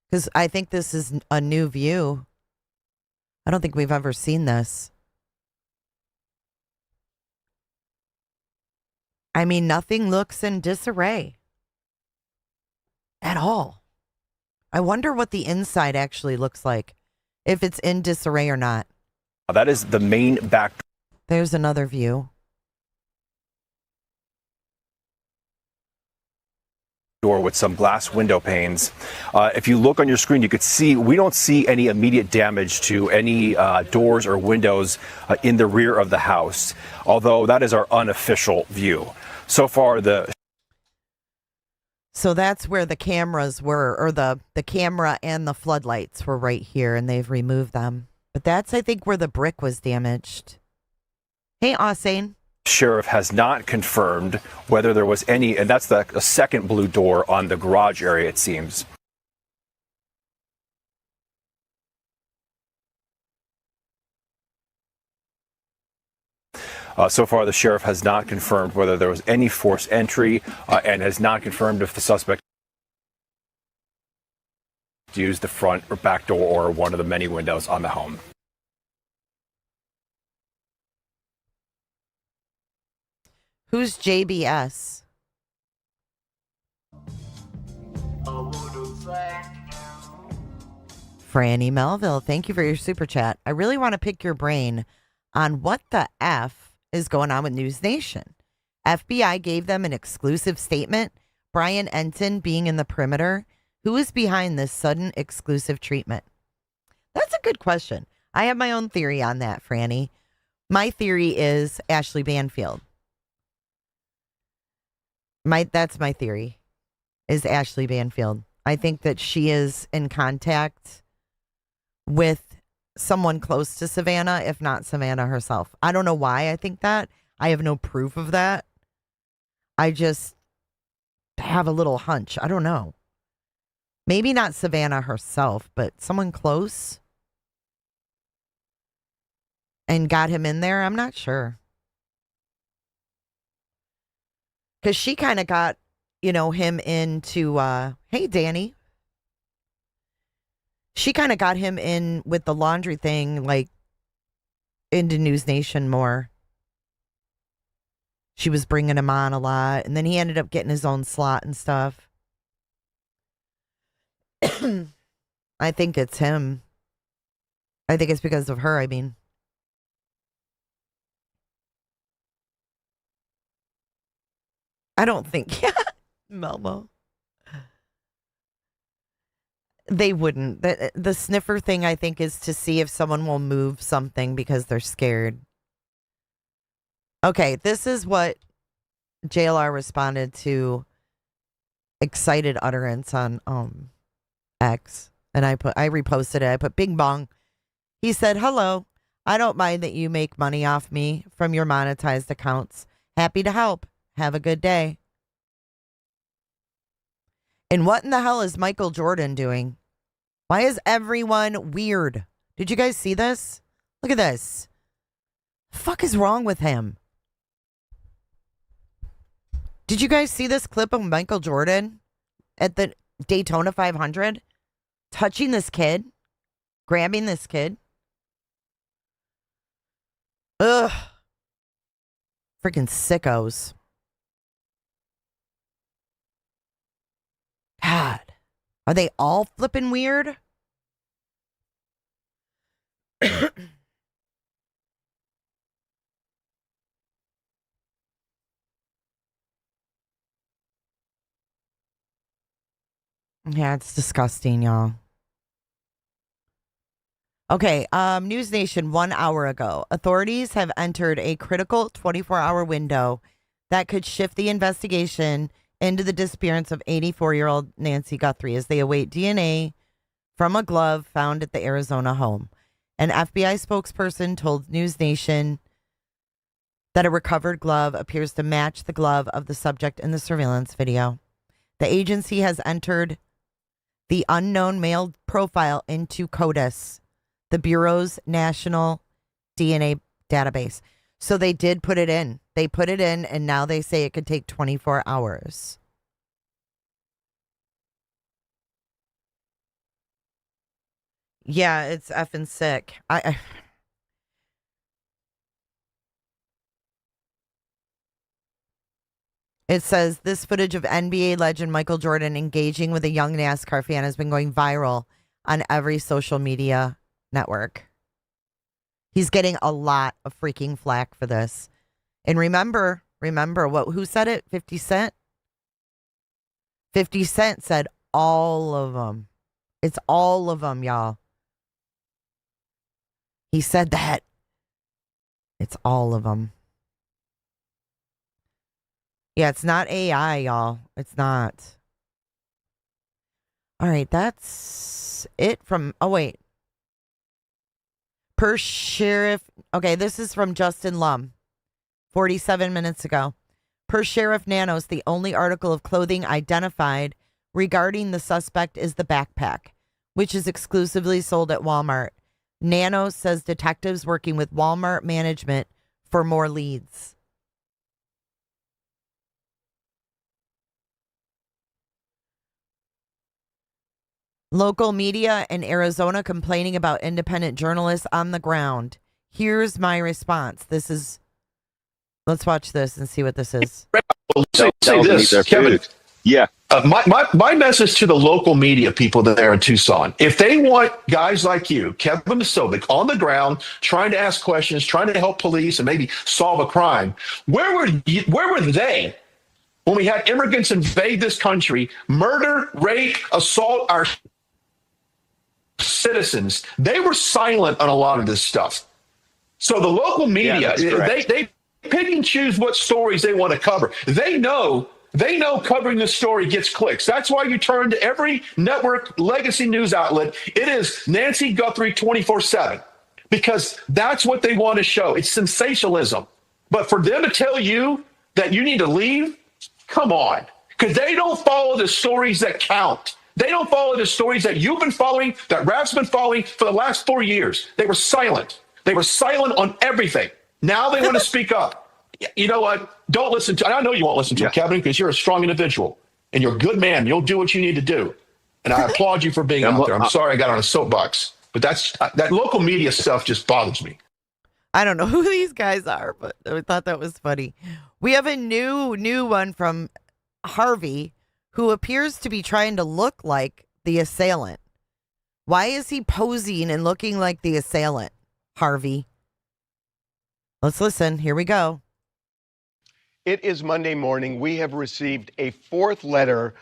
S2: Because I think this is a new view. I don't think we've ever seen this. I mean, nothing looks in disarray. At all. I wonder what the inside actually looks like, if it's in disarray or not.
S10: That is the main back.
S2: There's another view.
S10: Door with some glass window panes. If you look on your screen, you could see we don't see any immediate damage to any doors or windows in the rear of the house, although that is our unofficial view. So far,
S2: So that's where the cameras were, or the camera and the floodlights were right here, and they've removed them. But that's, I think, where the brick was damaged. Hey, Ausane.
S10: Sheriff has not confirmed whether there was any, and that's the second blue door on the garage area, it seems. So far, the sheriff has not confirmed whether there was any forced entry and has not confirmed if the suspect used the front or back door or one of the many windows on the home.
S2: Who's JBS? Franny Melville, thank you for your super chat. I really want to pick your brain on what the F is going on with NewsNation. FBI gave them an exclusive statement. Brian Enton being in the perimeter. Who is behind this sudden exclusive treatment? That's a good question. I have my own theory on that, Franny. My theory is Ashley Banfield. That's my theory, is Ashley Banfield. I think that she is in contact with someone close to Savannah, if not Savannah herself. I don't know why I think that. I have no proof of that. I just have a little hunch. I don't know. Maybe not Savannah herself, but someone close and got him in there. I'm not sure. Because she kind of got, him into, hey, Danny. She kind of got him in with the laundry thing, like, into NewsNation more. She was bringing him on a lot, and then he ended up getting his own slot and stuff. I think it's him. I think it's because of her, I mean. I don't think, Melmo. They wouldn't. The sniffer thing, I think, is to see if someone will move something because they're scared. Okay, this is what JLR responded to excited utterance on X. And I reposted it. I put Bing Bong. He said, "Hello. I don't mind that you make money off me from your monetized accounts. Happy to help. Have a good day." And what in the hell is Michael Jordan doing? Why is everyone weird? Did you guys see this? Look at this. The fuck is wrong with him? Did you guys see this clip of Michael Jordan at the Daytona 500? Touching this kid? Grabbing this kid? Ugh. Freaking sickos. God. Are they all flipping weird? Yeah, it's disgusting, y'all. Okay, NewsNation 1 hour ago. Authorities have entered a critical 24-hour window that could shift the investigation into the disappearance of 84-year-old Nancy Guthrie as they await DNA from a glove found at the Arizona home. An FBI spokesperson told NewsNation that a recovered glove appears to match the glove of the subject in the surveillance video. The agency has entered the unknown male profile into CODIS, the Bureau's national DNA database. So they did put it in. They put it in, and now they say it could take 24 hours. Yeah, it's effing sick. It says this footage of NBA legend Michael Jordan engaging with a young NASCAR fan has been going viral on every social media network. He's getting a lot of freaking flack for this. And remember who said it? 50 Cent? 50 Cent said all of them. It's all of them, y'all. He said that. It's all of them. Yeah, it's not AI, y'all. It's not. All right, that's it from... Oh, wait. Per Sheriff... Okay, this is from Justin Lum, 47 minutes ago. Per Sheriff Nanos, the only article of clothing identified regarding the suspect is the backpack, which is exclusively sold at Walmart. Nanos says detectives working with Walmart management for more leads. Local media in Arizona complaining about independent journalists on the ground. Here's my response. Let's watch this and see what this is.
S11: Say this, Kevin. Yeah. My message to the local media people there in Tucson, if they want guys like you, Kevin Sobick, on the ground, trying to ask questions, trying to help police and maybe solve a crime, where were they when we had immigrants invade this country, murder, rape, assault our citizens? They were silent on a lot of this stuff. So the local media, they pick and choose what stories they want to cover. They know covering this story gets clicks. That's why you turn to every network legacy news outlet. It is Nancy Guthrie 24/7, because that's what they want to show. It's sensationalism. But for them to tell you that you need to leave, come on, because they don't follow the stories that count. They don't follow the stories that you've been following, that Raf's been following for the last 4 years. They were silent. They were silent on everything. Now they want to speak up. You know what? Don't listen to, I know you won't listen to him, Kevin, because you're a strong individual and you're a good man. You'll do what you need to do. And I applaud you for being out there. I'm sorry I got on a soapbox, but that local media stuff just bothers me.
S2: I don't know who these guys are, but I thought that was funny. We have a new one from Harvey, who appears to be trying to look like the assailant. Why is he posing and looking like the assailant, Harvey? Let's listen. Here we go.
S12: It is Monday morning. We have received a fourth letter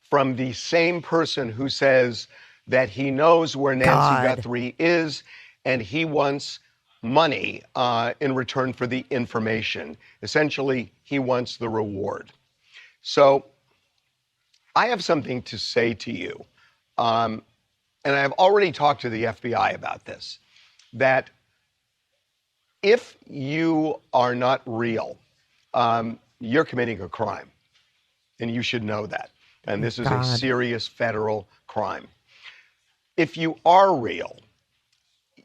S12: from the same person who says that he knows where Nancy Guthrie is and he wants money in return for the information. Essentially, he wants the reward. So I have something to say to you. And I've already talked to the FBI about this, that if you are not real, you're committing a crime, and you should know that. And this is a
S2: God.
S12: serious federal crime. If you are real,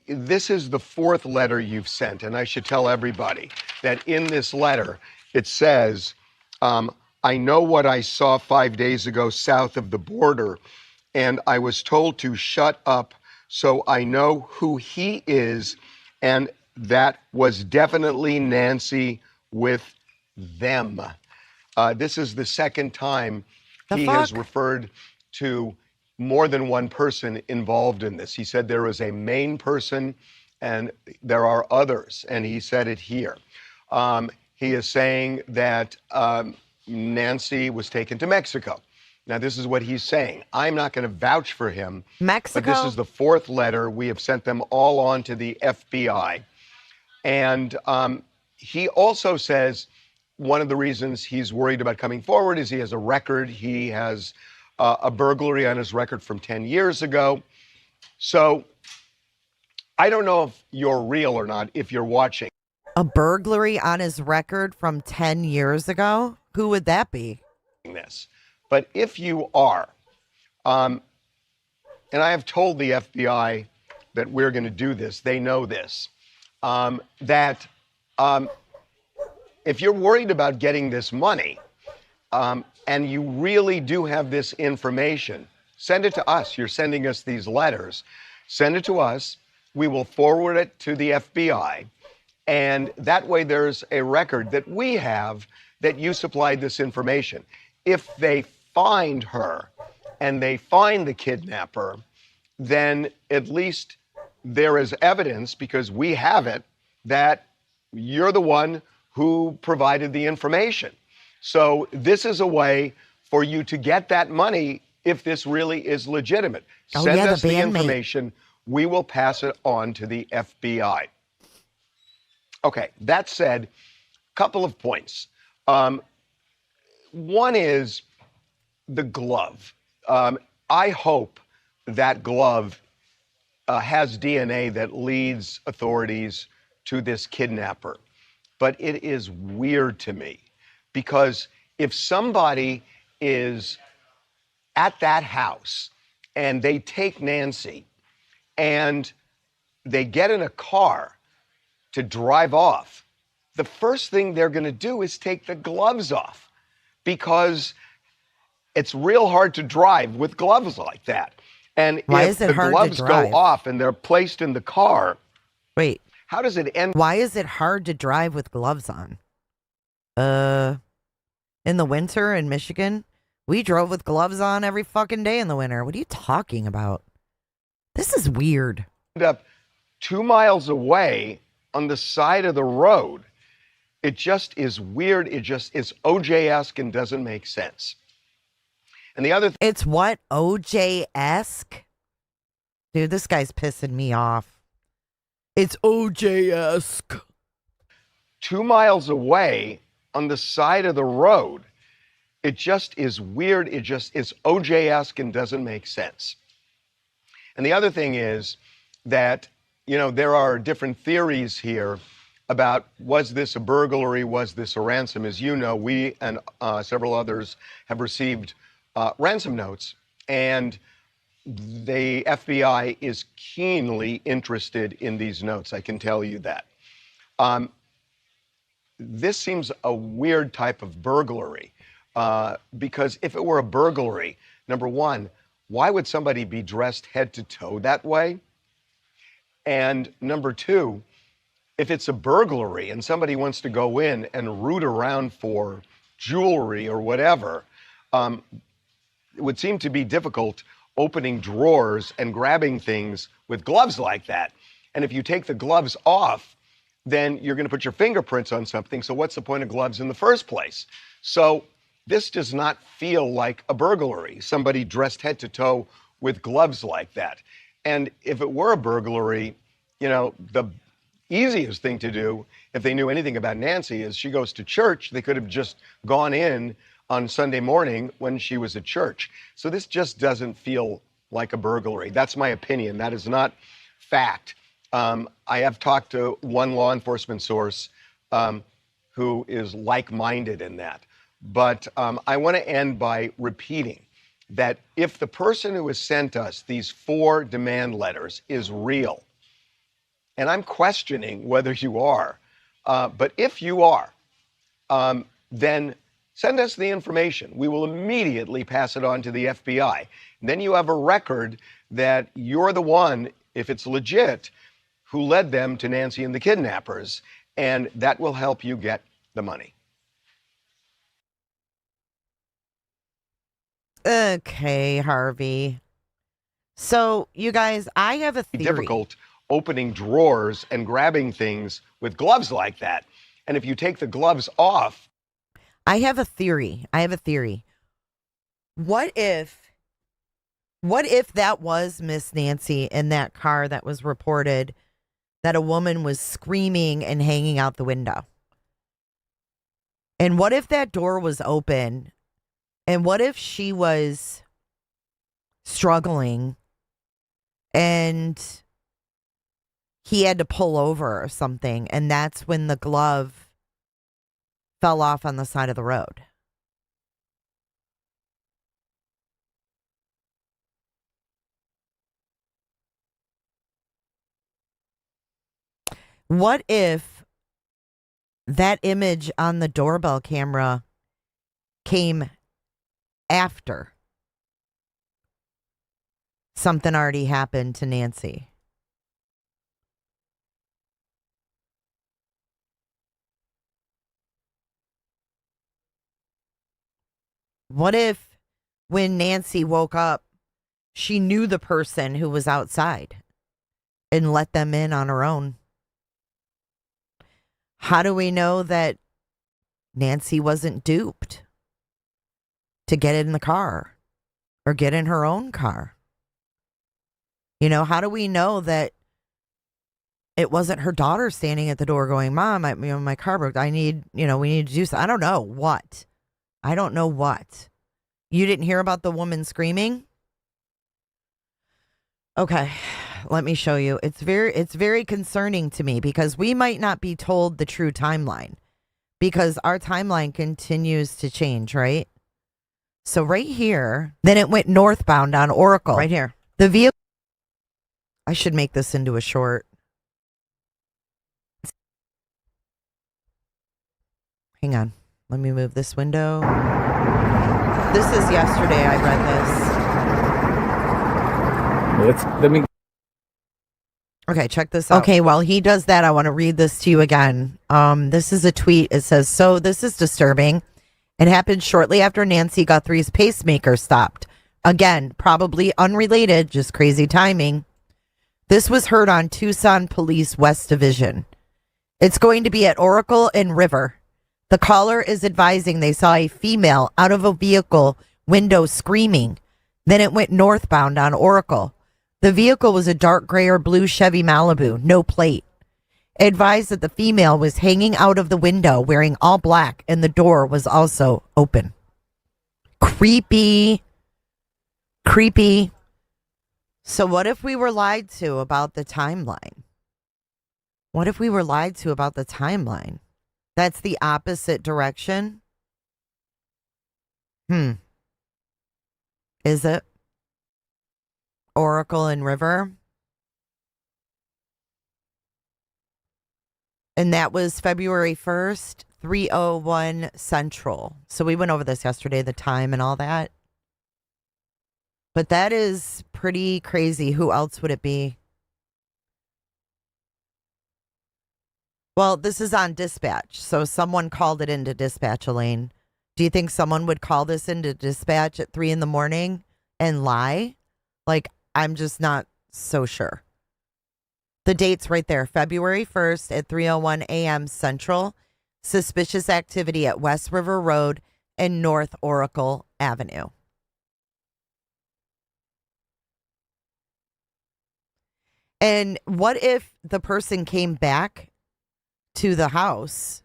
S12: this is the fourth letter you've sent, and I should tell everybody that in this letter, it says, I know what I saw 5 days ago south of the border, and I was told to shut up, so I know who he is, and that was definitely Nancy with them. This is the second time he has referred to more than one person involved in this. He said there is a main person and there are others, and he said it here. He is saying that Nancy was taken to Mexico. Now, this is what he's saying. I'm not going to vouch for him.
S2: Mexico?
S12: But this is the fourth letter. We have sent them all on to the FBI. And he also says one of the reasons he's worried about coming forward is he has a record. He has a burglary on his record from 10 years ago. So I don't know if you're real or not, if you're watching.
S2: A burglary on his record from 10 years ago? Who would that be?
S12: This. But if you are, and I have told the FBI that we're going to do this, they know this, that if you're worried about getting this money, and you really do have this information, send it to us. You're sending us these letters. Send it to us. We will forward it to the FBI. And that way there's a record that we have that you supplied this information. If they find her and they find the kidnapper, then at least there is evidence, because we have it, that you're the one who provided the information. So this is a way for you to get that money if this really is legitimate. Send us the information. We will pass it on to the FBI. Okay, that said, a couple of points. One is the glove. I hope that glove has DNA that leads authorities to this kidnapper. But it is weird to me, because if somebody is at that house and they take Nancy and they get in a car to drive off, the first thing they're going to do is take the gloves off, because it's real hard to drive with gloves like that. And if the gloves go off and they're placed in the car,
S2: wait,
S12: how does it end?
S2: Why is it hard to drive with gloves on? In the winter in Michigan, we drove with gloves on every fucking day in the winter. What are you talking about? This is weird.
S12: End up 2 miles away on the side of the road. It just is weird. It just is OJ-esque and doesn't make sense. And the other
S2: it's what? OJ-esque? Dude, this guy's pissing me off. It's OJ-esque.
S12: 2 miles away on the side of the road. It just is weird. It just is OJ-esque and doesn't make sense. And the other thing is that, you know, there are different theories here about, was this a burglary? Was this a ransom? As you know, we and several others have received ransom notes, and the FBI is keenly interested in these notes. I can tell you that. This seems a weird type of burglary, because if it were a burglary, number one, why would somebody be dressed head to toe that way? And number two, if it's a burglary and somebody wants to go in and root around for jewelry or whatever, it would seem to be difficult opening drawers and grabbing things with gloves like that. And if you take the gloves off, then you're going to put your fingerprints on something. So what's the point of gloves in the first place? So this does not feel like a burglary, somebody dressed head to toe with gloves like that. And if it were a burglary, you know, the easiest thing to do, if they knew anything about Nancy, is she goes to church. They could have just gone in on Sunday morning when she was at church. So this just doesn't feel like a burglary. That's my opinion. That is not fact. I have talked to one law enforcement source who is like-minded in that. But I want to end by repeating that if the person who has sent us these 4 demand letters is real, and I'm questioning whether you are, but if you are, then send us the information. We will immediately pass it on to the FBI. Then you have a record that you're the one, if it's legit, who led them to Nancy and the kidnappers, and that will help you get the money.
S2: Okay, Harvey. So, you guys, I have a theory.
S12: Difficult opening drawers and grabbing things with gloves like that. And if you take the gloves off.
S2: I have a theory. What if that was Miss Nancy in that car that was reported that a woman was screaming and hanging out the window? And what if that door was open? And what if she was struggling and he had to pull over or something, and that's when the glove fell off on the side of the road? What if that image on the doorbell camera came after something already happened to Nancy? What if when Nancy woke up, she knew the person who was outside and let them in on her own? How do we know that Nancy wasn't duped to get in the car or get in her own car? You know, how do we know that it wasn't her daughter standing at the door going, "Mom, my car broke. We need to do something." I don't know what. You didn't hear about the woman screaming? Okay, let me show you. It's very concerning to me because we might not be told the true timeline because our timeline continues to change, right? So right here, then it went northbound on Oracle. Right here. The vehicle. I should make this into a short. Hang on. Let me move this window. This is yesterday I read this.
S1: Let me.
S2: Okay, check this out. Okay, while he does that, I want to read this to you again. This is a tweet. It says, "So this is disturbing. It happened shortly after Nancy Guthrie's pacemaker stopped. Again, probably unrelated, just crazy timing. This was heard on Tucson Police West Division. It's going to be at Oracle and River. The caller is advising they saw a female out of a vehicle window screaming. Then it went northbound on Oracle. The vehicle was a dark gray or blue Chevy Malibu, no plate. Advised that the female was hanging out of the window wearing all black and the door was also open." Creepy. So what if we were lied to about the timeline? That's the opposite direction? Is it? Oracle and River? And that was February 1st, 3:01 Central. So we went over this yesterday, the time and all that. But that is pretty crazy. Who else would it be? Well, this is on dispatch. So someone called it into dispatch, Elaine. Do you think someone would call this into dispatch at 3 a.m. and lie? Like, I'm just not so sure. The date's right there. February 1st at 3:01 a.m. Central. Suspicious activity at West River Road and North Oracle Avenue. And what if the person came back to the house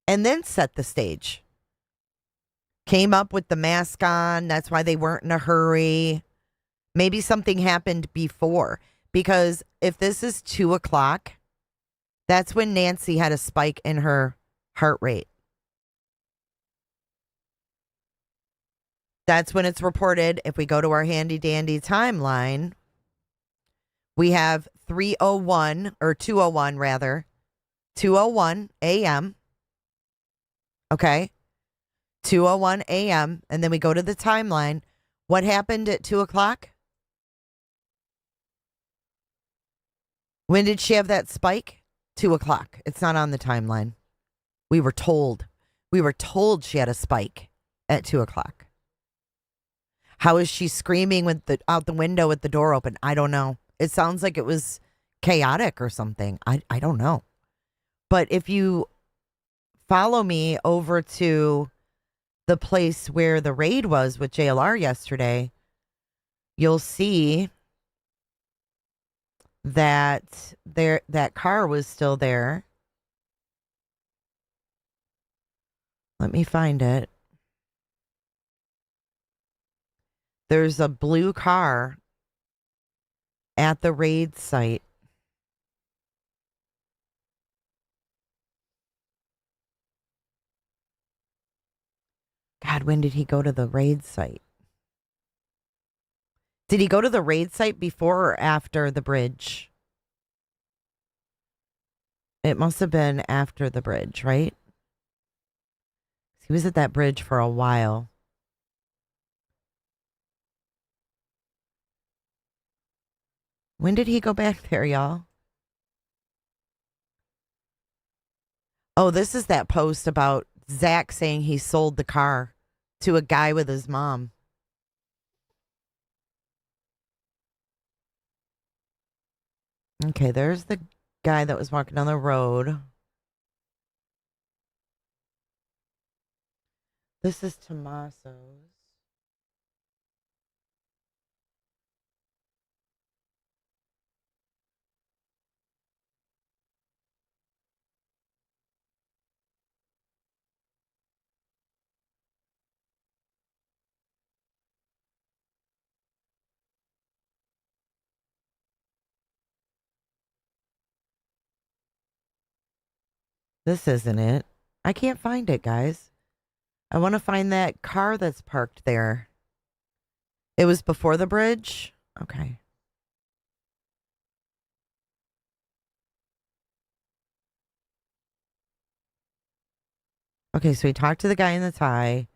S2: and then set the stage? Came up with the mask on. That's why they weren't in a hurry. Maybe something happened before. Because if this is 2 o'clock, that's when Nancy had a spike in her heart rate. That's when it's reported. If we go to our handy dandy timeline, we have 3:01 or 2:01 rather. 2:01 a.m. Okay. 2:01 a.m. And then we go to the timeline. What happened at 2 o'clock? When did she have that spike? 2 o'clock. It's not on the timeline. We were told. We were told she had a spike at 2 o'clock. How is she screaming out the window with the door open? I don't know. It sounds like it was chaotic or something. I don't know. But if you follow me over to the place where the raid was with JLR yesterday, you'll see that that car was still there. Let me find it. There's a blue car at the raid site. God, when did he go to the raid site? Did he go to the raid site before or after the bridge? It must have been after the bridge, right? He was at that bridge for a while. When did he go back there, y'all? Oh, this is that post about Zach saying he sold the car to a guy with his mom. Okay, there's the guy that was walking down the road. This is Tommaso's. This isn't it. I can't find it, guys. I want to find that car that's parked there. It was before the bridge? Okay. Okay, so he talked to the guy in the tie.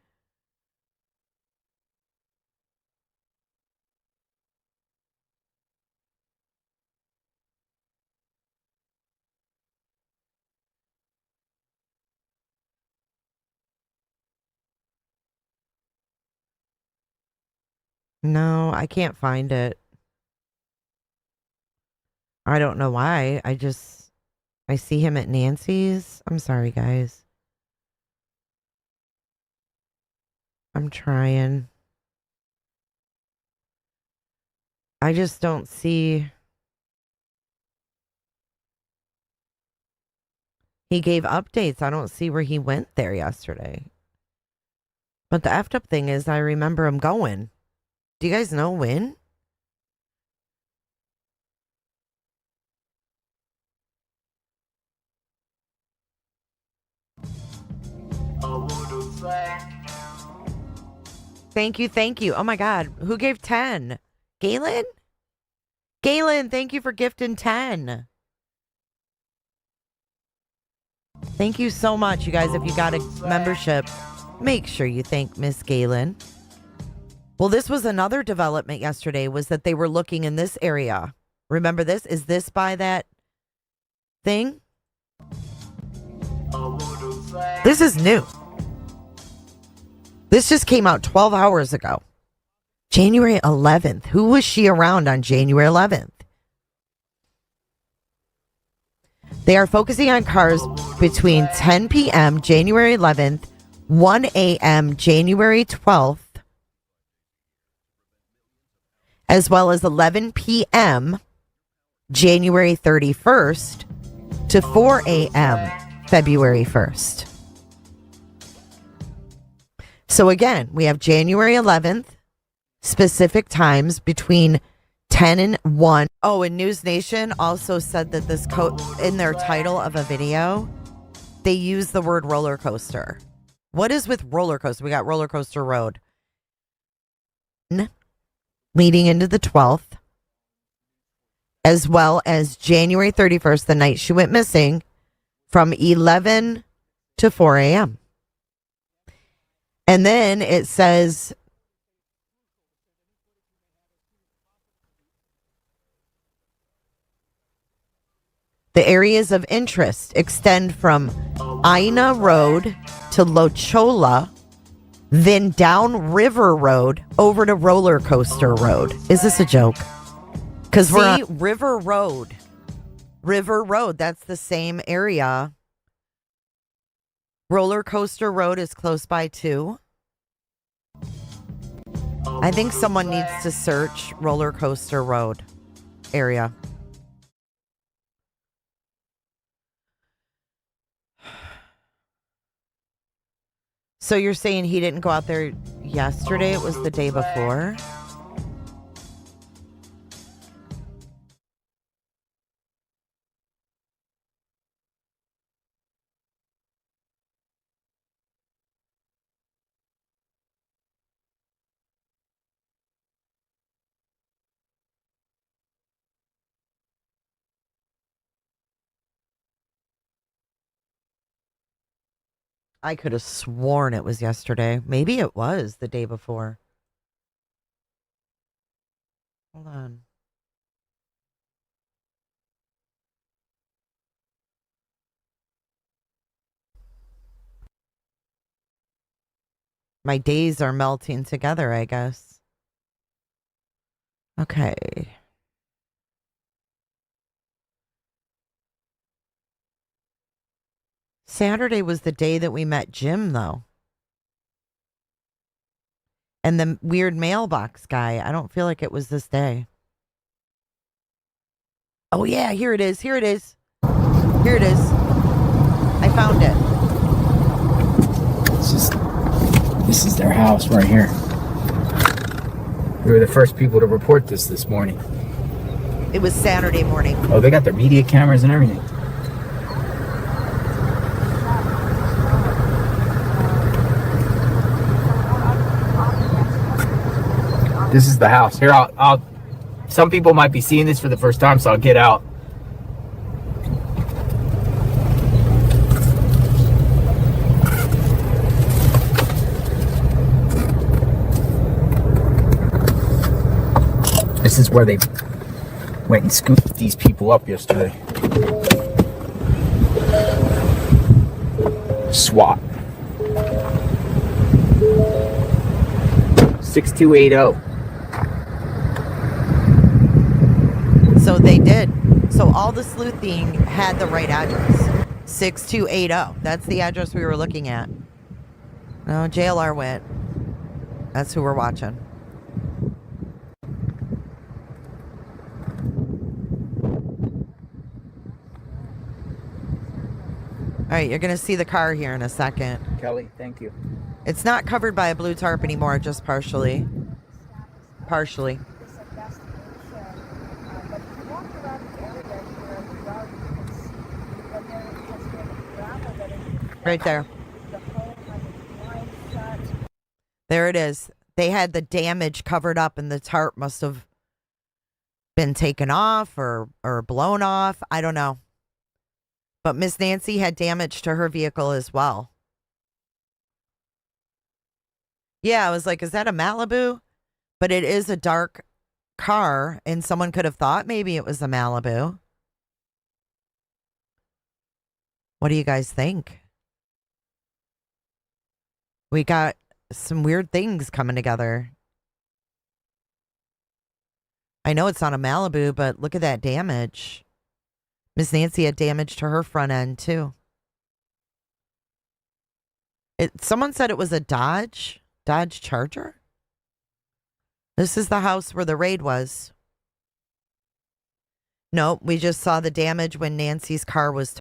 S2: No, I can't find it. I don't know why. I see him at Nancy's. I'm sorry, guys. I'm trying. I just don't see. He gave updates. I don't see where he went there yesterday. But the effed up thing is I remember him going. Do you guys know when? Thank you, thank you. Oh my God. Who gave 10? Galen? Galen, thank you for gifting 10. Thank you so much, you guys. If you got a membership, make sure you thank Miss Galen. Well, this was another development yesterday, was that they were looking in this area. Remember this? Is this by that thing? This is new. This just came out 12 hours ago. January 11th. Who was she around on January 11th? They are focusing on cars between 10 p.m. January 11th, 1 a.m. January 12th, as well as 11 p.m. January 31st to 4 a.m. February 1st. So again, we have January 11th, specific times between 10 and 1. Oh, and NewsNation also said that this in their title of a video, they use the word roller coaster. What is with roller coaster? We got Roller Coaster Road. leading into the 12th, as well as January 31st, the night she went missing, from 11 to 4 a.m. And then it says the areas of interest extend from Aina Road to Lochola, then down River Road over to Roller Coaster Road. Is this a joke? Because we're on River Road. River Road, that's the same area. Roller Coaster Road is close by too. I think someone needs to search Roller Coaster Road area. So you're saying he didn't go out there yesterday? It was the day before? I could have sworn it was yesterday. Maybe it was the day before. Hold on. My days are melting together, I guess. Okay. Saturday was the day that we met Jim, though. And the weird mailbox guy. I don't feel like it was this day. Oh, yeah, here it is. Here it is. Here it is. I found it.
S1: This is their house right here. We were the first people to report this morning.
S2: It was Saturday morning.
S1: Oh, they got their media cameras and everything. This is the house. Here, I'll some people might be seeing this for the first time, so I'll get out. This is where they went and scooped these people up yesterday. SWAT. 6280.
S2: So they did. So all the sleuthing had the right address. 6280. That's the address we were looking at. No, JLR went. That's who we're watching. All right, you're going to see the car here in a second.
S1: Kelly, thank you.
S2: It's not covered by a blue tarp anymore, just partially. Partially. Right there. There it is. They had the damage covered up and the tarp must have been taken off or blown off. I don't know. But Miss Nancy had damage to her vehicle as well. Yeah, I was like, is that a Malibu? But it is a dark car, and someone could have thought maybe it was a Malibu. What do you guys think? We got some weird things coming together. I know it's not a Malibu, but look at that damage. Miss Nancy had damage to her front end, too. Someone said it was a Dodge Charger. This is the house where the raid was. Nope, we just saw the damage when Nancy's car was